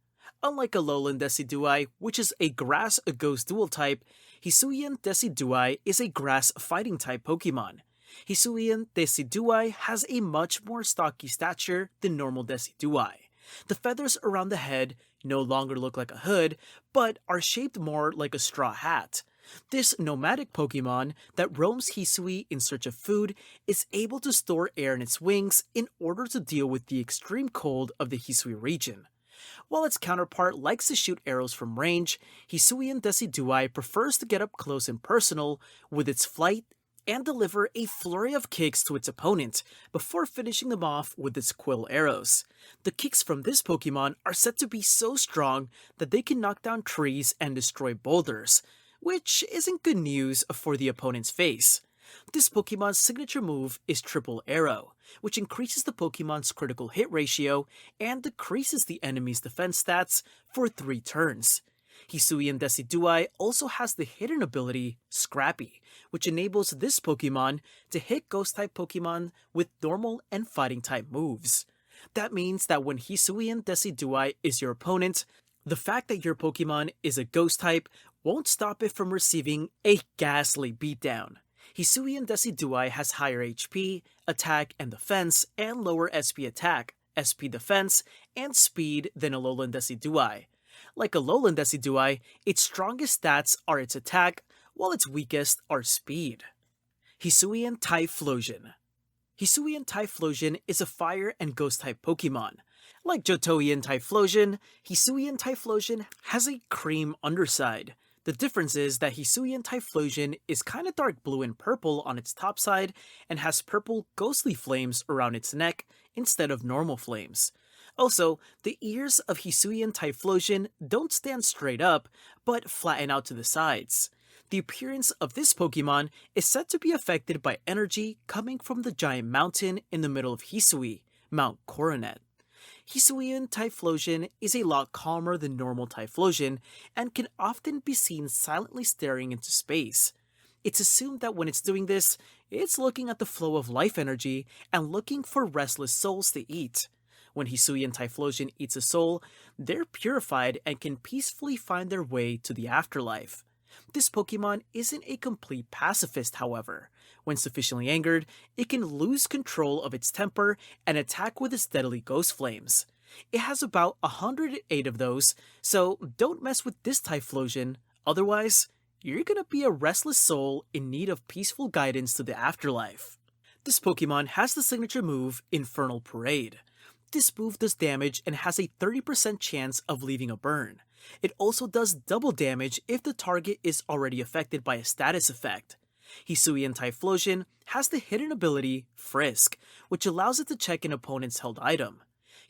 Unlike Alolan Decidueye, which is a grass ghost dual type, Hisuian Decidueye is a grass fighting type Pokemon. Hisuian Decidueye has a much more stocky stature than normal Decidueye. The feathers around the head no longer look like a hood, but are shaped more like a straw hat. This nomadic Pokemon that roams Hisui in search of food is able to store air in its wings in order to deal with the extreme cold of the Hisui region. While its counterpart likes to shoot arrows from range, Hisuian Decidueye prefers to get up close and personal with its flight and deliver a flurry of kicks to its opponent before finishing them off with its quill arrows. The kicks from this Pokemon are said to be so strong that they can knock down trees and destroy boulders, which isn't good news for the opponent's face. This Pokemon's signature move is Triple Arrow, which increases the Pokemon's critical hit ratio and decreases the enemy's defense stats for 3 turns. Hisuian Decidueye also has the hidden ability Scrappy, which enables this Pokemon to hit Ghost-type Pokemon with normal and Fighting-type moves. That means that when Hisuian Decidueye is your opponent, the fact that your Pokemon is a Ghost-type won't stop it from receiving a ghastly beatdown. Hisuian Decidueye has higher HP, attack and defense, and lower SP attack, SP defense, and speed than Alolan Decidueye. Like Alolan Decidueye, its strongest stats are its attack, while its weakest are speed. Hisuian Typhlosion. Hisuian Typhlosion is a fire and ghost-type Pokemon. Like Johtoian Typhlosion, Hisuian Typhlosion has a cream underside. The difference is that Hisuian Typhlosion is kinda dark blue and purple on its top side and has purple ghostly flames around its neck instead of normal flames. Also, the ears of Hisuian Typhlosion don't stand straight up, but flatten out to the sides. The appearance of this Pokemon is said to be affected by energy coming from the giant mountain in the middle of Hisui, Mount Coronet. Hisuian Typhlosion is a lot calmer than normal Typhlosion and can often be seen silently staring into space. It's assumed that when it's doing this, it's looking at the flow of life energy and looking for restless souls to eat. When Hisuian Typhlosion eats a soul, they're purified and can peacefully find their way to the afterlife. This Pokemon isn't a complete pacifist, however. When sufficiently angered, it can lose control of its temper and attack with its deadly ghost flames. It has about 108 of those, so don't mess with this Typhlosion, otherwise, you're gonna be a restless soul in need of peaceful guidance to the afterlife. This Pokemon has the signature move, Infernal Parade. This move does damage and has a 30% chance of leaving a burn. It also does double damage if the target is already affected by a status effect. Hisuian Typhlosion has the hidden ability Frisk, which allows it to check an opponent's held item.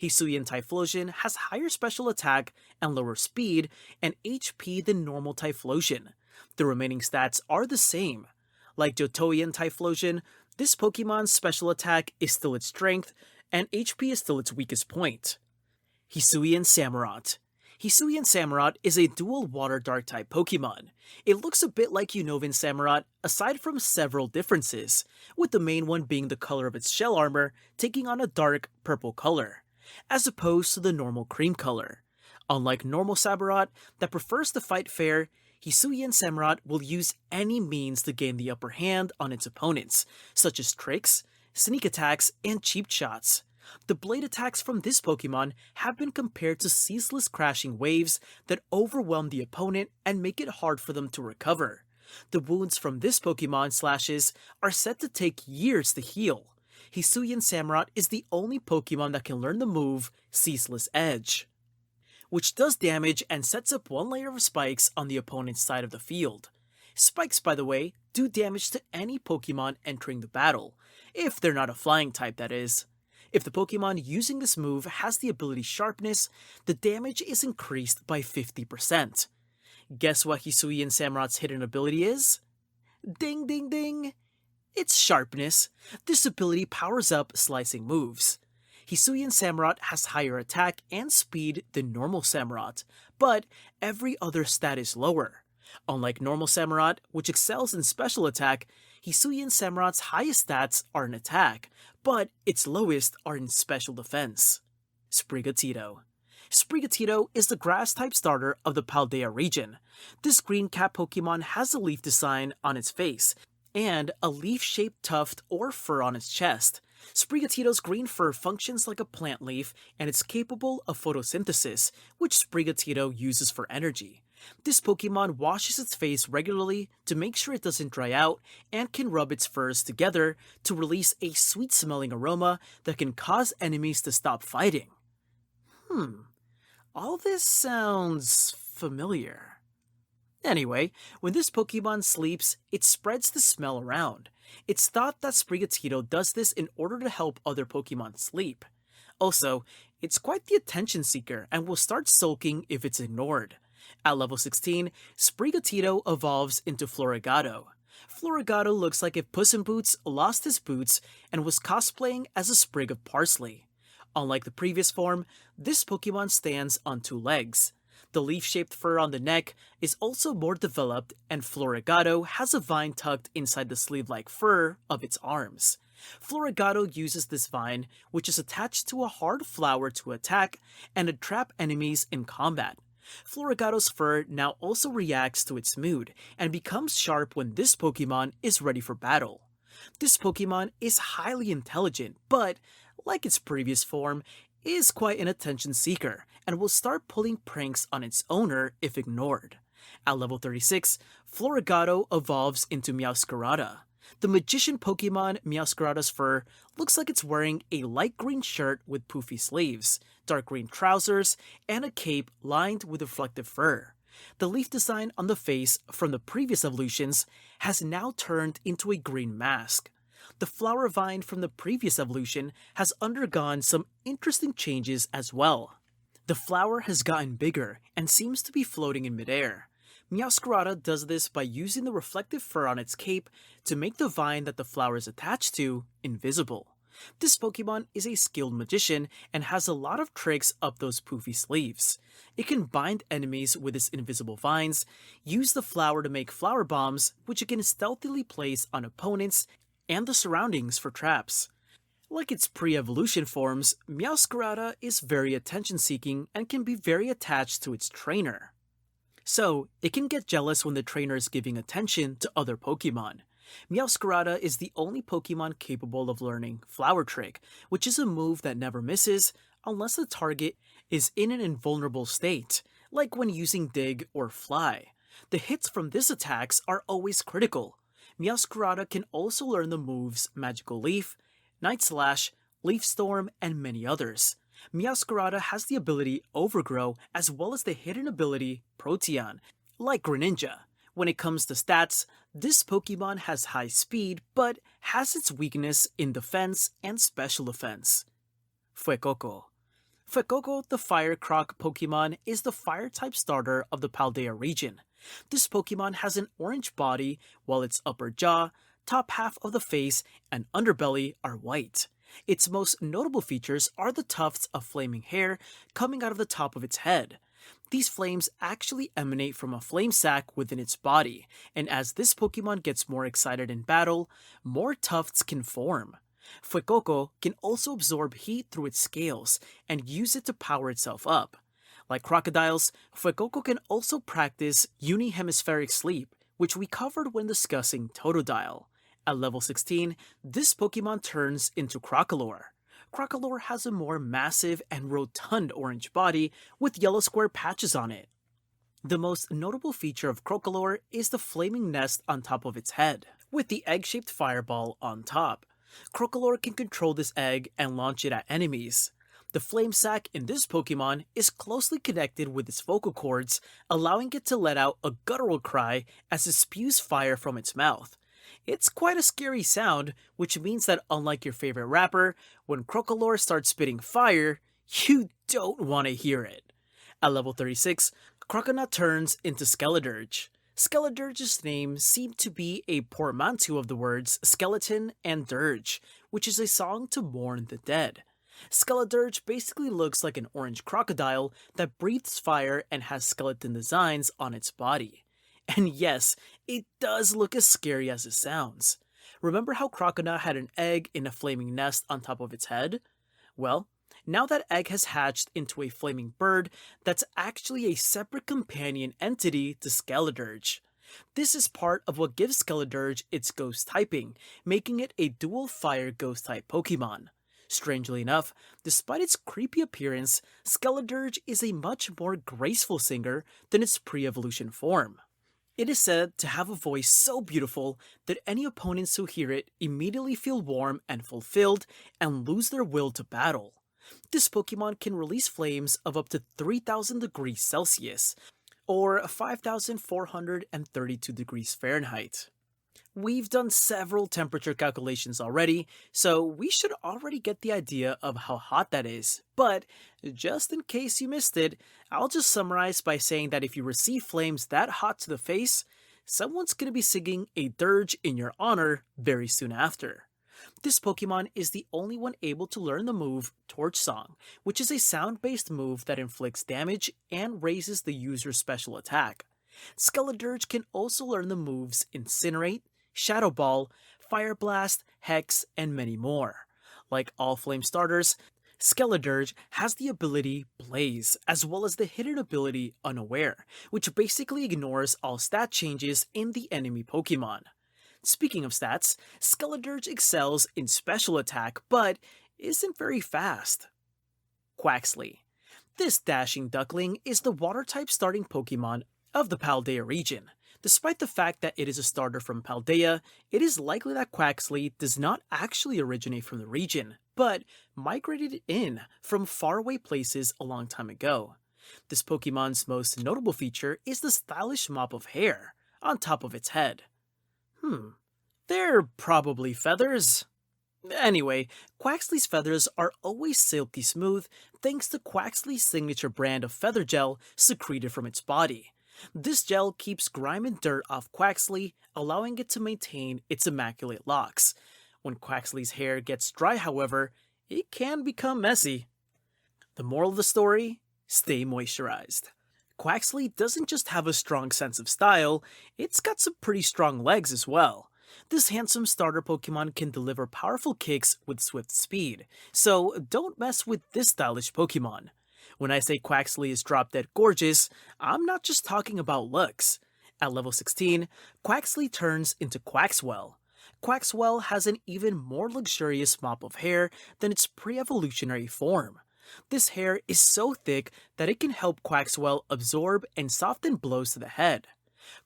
Hisuian Typhlosion has higher special attack and lower speed and HP than normal Typhlosion. The remaining stats are the same. Like Johtoian Typhlosion, this Pokemon's special attack is still its strength, and HP is still its weakest point. Hisuian Samurott. Hisuian Samurott is a dual water dark type Pokemon. It looks a bit like Unova Samurott aside from several differences, with the main one being the color of its shell armor taking on a dark purple color, as opposed to the normal cream color. Unlike normal Samurott that prefers to fight fair, Hisuian Samurott will use any means to gain the upper hand on its opponents, such as tricks, sneak attacks, and cheap shots. The blade attacks from this Pokemon have been compared to ceaseless crashing waves that overwhelm the opponent and make it hard for them to recover. The wounds from this Pokemon slashes are said to take years to heal. Hisuian Samurott is the only Pokemon that can learn the move Ceaseless Edge, which does damage and sets up one layer of spikes on the opponent's side of the field. Spikes, by the way, do damage to any Pokemon entering the battle, if they're not a flying type, that is. If the Pokemon using this move has the ability Sharpness, the damage is increased by 50%. Guess what Hisuian Samurott's hidden ability is? Ding ding ding! It's Sharpness. This ability powers up slicing moves. Hisuian Samurott has higher attack and speed than normal Samurott, but every other stat is lower. Unlike normal Samurott, which excels in special attack, Hisuian Samurott's highest stats are in attack, but its lowest are in special defense. Sprigatito. Sprigatito is the grass-type starter of the Paldea region. This green cat Pokemon has a leaf design on its face, and a leaf-shaped tuft or fur on its chest. Sprigatito's green fur functions like a plant leaf, and it's capable of photosynthesis, which Sprigatito uses for energy. This Pokemon washes its face regularly to make sure it doesn't dry out, and can rub its furs together to release a sweet-smelling aroma that can cause enemies to stop fighting. All this sounds familiar. Anyway, when this Pokemon sleeps, it spreads the smell around. It's thought that Sprigatito does this in order to help other Pokemon sleep. Also, it's quite the attention seeker and will start sulking if it's ignored. At level 16, Sprigatito evolves into Floragato. Floragato looks like if Puss in Boots lost his boots and was cosplaying as a sprig of parsley. Unlike the previous form, this Pokemon stands on two legs. The leaf-shaped fur on the neck is also more developed, and Floragato has a vine tucked inside the sleeve-like fur of its arms. Floragato uses this vine, which is attached to a hard flower to attack and to trap enemies in combat. Floragato's fur now also reacts to its mood, and becomes sharp when this Pokemon is ready for battle. This Pokemon is highly intelligent, but, like its previous form, is quite an attention seeker, and will start pulling pranks on its owner if ignored. At level 36, Floragato evolves into Meowscarada. The magician Pokemon Meowscarada's fur looks like it's wearing a light green shirt with poofy sleeves, dark green trousers, and a cape lined with reflective fur. The leaf design on the face from the previous evolutions has now turned into a green mask. The flower vine from the previous evolution has undergone some interesting changes as well. The flower has gotten bigger and seems to be floating in midair. Meowscarada does this by using the reflective fur on its cape to make the vine that the flower is attached to invisible. This Pokemon is a skilled magician and has a lot of tricks up those poofy sleeves. It can bind enemies with its invisible vines, use the flower to make flower bombs, which it can stealthily place on opponents and the surroundings for traps. Like its pre-evolution forms, Meowscarada is very attention-seeking and can be very attached to its trainer. So, it can get jealous when the trainer is giving attention to other Pokemon. Meowscarada is the only Pokemon capable of learning Flower Trick, which is a move that never misses unless the target is in an invulnerable state, like when using Dig or Fly. The hits from this attacks are always critical. Meowscarada can also learn the moves Magical Leaf, Night Slash, Leaf Storm, and many others. Meowscarada has the ability Overgrow as well as the hidden ability Protean, like Greninja. When it comes to stats, this Pokemon has high speed, but has its weakness in defense and special defense. Fuecoco. Fuecoco, the Fire Croc Pokemon, is the Fire-type starter of the Paldea region. This Pokemon has an orange body, while its upper jaw, top half of the face, and underbelly are white. Its most notable features are the tufts of flaming hair coming out of the top of its head. These flames actually emanate from a flame sac within its body, and as this Pokemon gets more excited in battle, more tufts can form. Fuecoco can also absorb heat through its scales and use it to power itself up. Like crocodiles, Fuecoco can also practice unihemispheric sleep, which we covered when discussing Totodile. At level 16, this Pokemon turns into Crocolore. Crocolore has a more massive and rotund orange body with yellow square patches on it. The most notable feature of Crocolore is the flaming nest on top of its head, with the egg-shaped fireball on top. Crocolore can control this egg and launch it at enemies. The flame sac in this Pokemon is closely connected with its vocal cords, allowing it to let out a guttural cry as it spews fire from its mouth. It's quite a scary sound, which means that unlike your favorite rapper, when Crocolore starts spitting fire, you don't want to hear it. At level 36, Croconaw turns into Skeledirge. Skeledirge's name seemed to be a portmanteau of the words skeleton and dirge, which is a song to mourn the dead. Skeledirge basically looks like an orange crocodile that breathes fire and has skeleton designs on its body. And yes, it does look as scary as it sounds. Remember how Croconaw had an egg in a flaming nest on top of its head? Well, now that egg has hatched into a flaming bird that's actually a separate companion entity to Skeledirge. This is part of what gives Skeledirge its ghost typing, making it a dual fire ghost type Pokemon. Strangely enough, despite its creepy appearance, Skeledirge is a much more graceful singer than its pre-evolution form. It is said to have a voice so beautiful that any opponents who hear it immediately feel warm and fulfilled and lose their will to battle. This Pokemon can release flames of up to 3000 degrees Celsius, or 5432 degrees Fahrenheit. We've done several temperature calculations already, so we should already get the idea of how hot that is, but just in case you missed it, I'll just summarize by saying that if you receive flames that hot to the face, someone's gonna be singing a dirge in your honor very soon after. This Pokemon is the only one able to learn the move Torch Song, which is a sound-based move that inflicts damage and raises the user's special attack. Skeledirge can also learn the moves Incinerate, Shadow Ball, Fire Blast, Hex, and many more. Like all flame starters, Skeledirge has the ability Blaze, as well as the hidden ability Unaware, which basically ignores all stat changes in the enemy Pokemon. Speaking of stats, Skeledirge excels in special attack, but isn't very fast. Quaxly. This dashing duckling is the water-type starting Pokemon of the Paldea region. Despite the fact that it is a starter from Paldea, it is likely that Quaxly does not actually originate from the region, but migrated in from faraway places a long time ago. This Pokemon's most notable feature is the stylish mop of hair on top of its head. They're probably feathers. Anyway, Quaxly's feathers are always silky smooth thanks to Quaxly's signature brand of feather gel secreted from its body. This gel keeps grime and dirt off Quaxly, allowing it to maintain its immaculate locks. When Quaxly's hair gets dry, however, it can become messy. The moral of the story? Stay moisturized. Quaxly doesn't just have a strong sense of style, it's got some pretty strong legs as well. This handsome starter Pokemon can deliver powerful kicks with swift speed, so don't mess with this stylish Pokemon. When I say Quaxly is drop dead gorgeous, I'm not just talking about looks. At level 16, Quaxly turns into Quaxwell. Quaxwell has an even more luxurious mop of hair than its pre-evolutionary form. This hair is so thick that it can help Quaxwell absorb and soften blows to the head.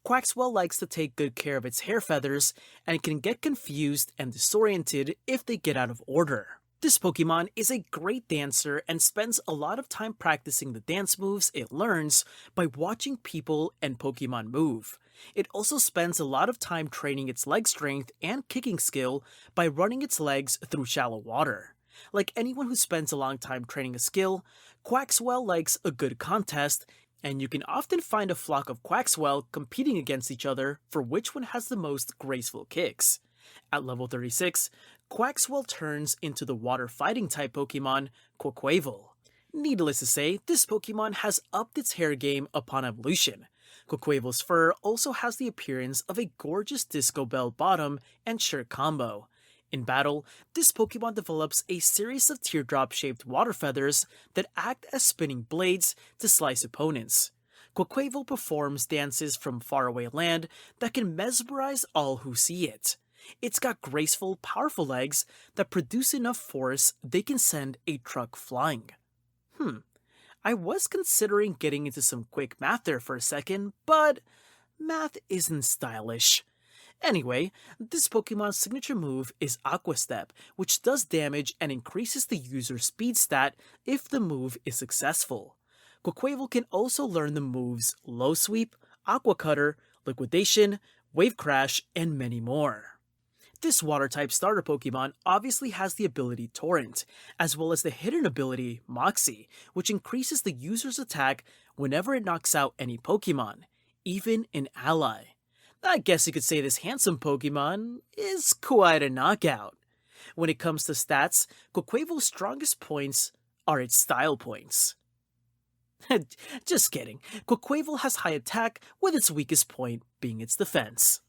Quaxwell likes to take good care of its hair feathers and can get confused and disoriented if they get out of order. This Pokemon is a great dancer and spends a lot of time practicing the dance moves it learns by watching people and Pokemon move. It also spends a lot of time training its leg strength and kicking skill by running its legs through shallow water. Like anyone who spends a long time training a skill, Quaxwell likes a good contest, and you can often find a flock of Quaxwell competing against each other for which one has the most graceful kicks. At level 36, Quaxwell turns into the water fighting type Pokemon, Quaquaval. Needless to say, this Pokemon has upped its hair game upon evolution. Quaquaval's fur also has the appearance of a gorgeous disco bell bottom and shirt combo. In battle, this Pokemon develops a series of teardrop-shaped water feathers that act as spinning blades to slice opponents. Quaquaval performs dances from faraway land that can mesmerize all who see it. It's got graceful, powerful legs that produce enough force they can send a truck flying. I was considering getting into some quick math there for a second, but math isn't stylish. Anyway, this Pokemon's signature move is Aqua Step, which does damage and increases the user's speed stat if the move is successful. Quaquaval can also learn the moves Low Sweep, Aqua Cutter, Liquidation, Wave Crash, and many more. This Water-type starter Pokemon obviously has the ability Torrent, as well as the hidden ability Moxie, which increases the user's attack whenever it knocks out any Pokemon, even an ally. I guess you could say this handsome Pokemon is quite a knockout. When it comes to stats, Quaquaval's strongest points are its style points. Just kidding, Quaquaval has high attack with its weakest point being its defense.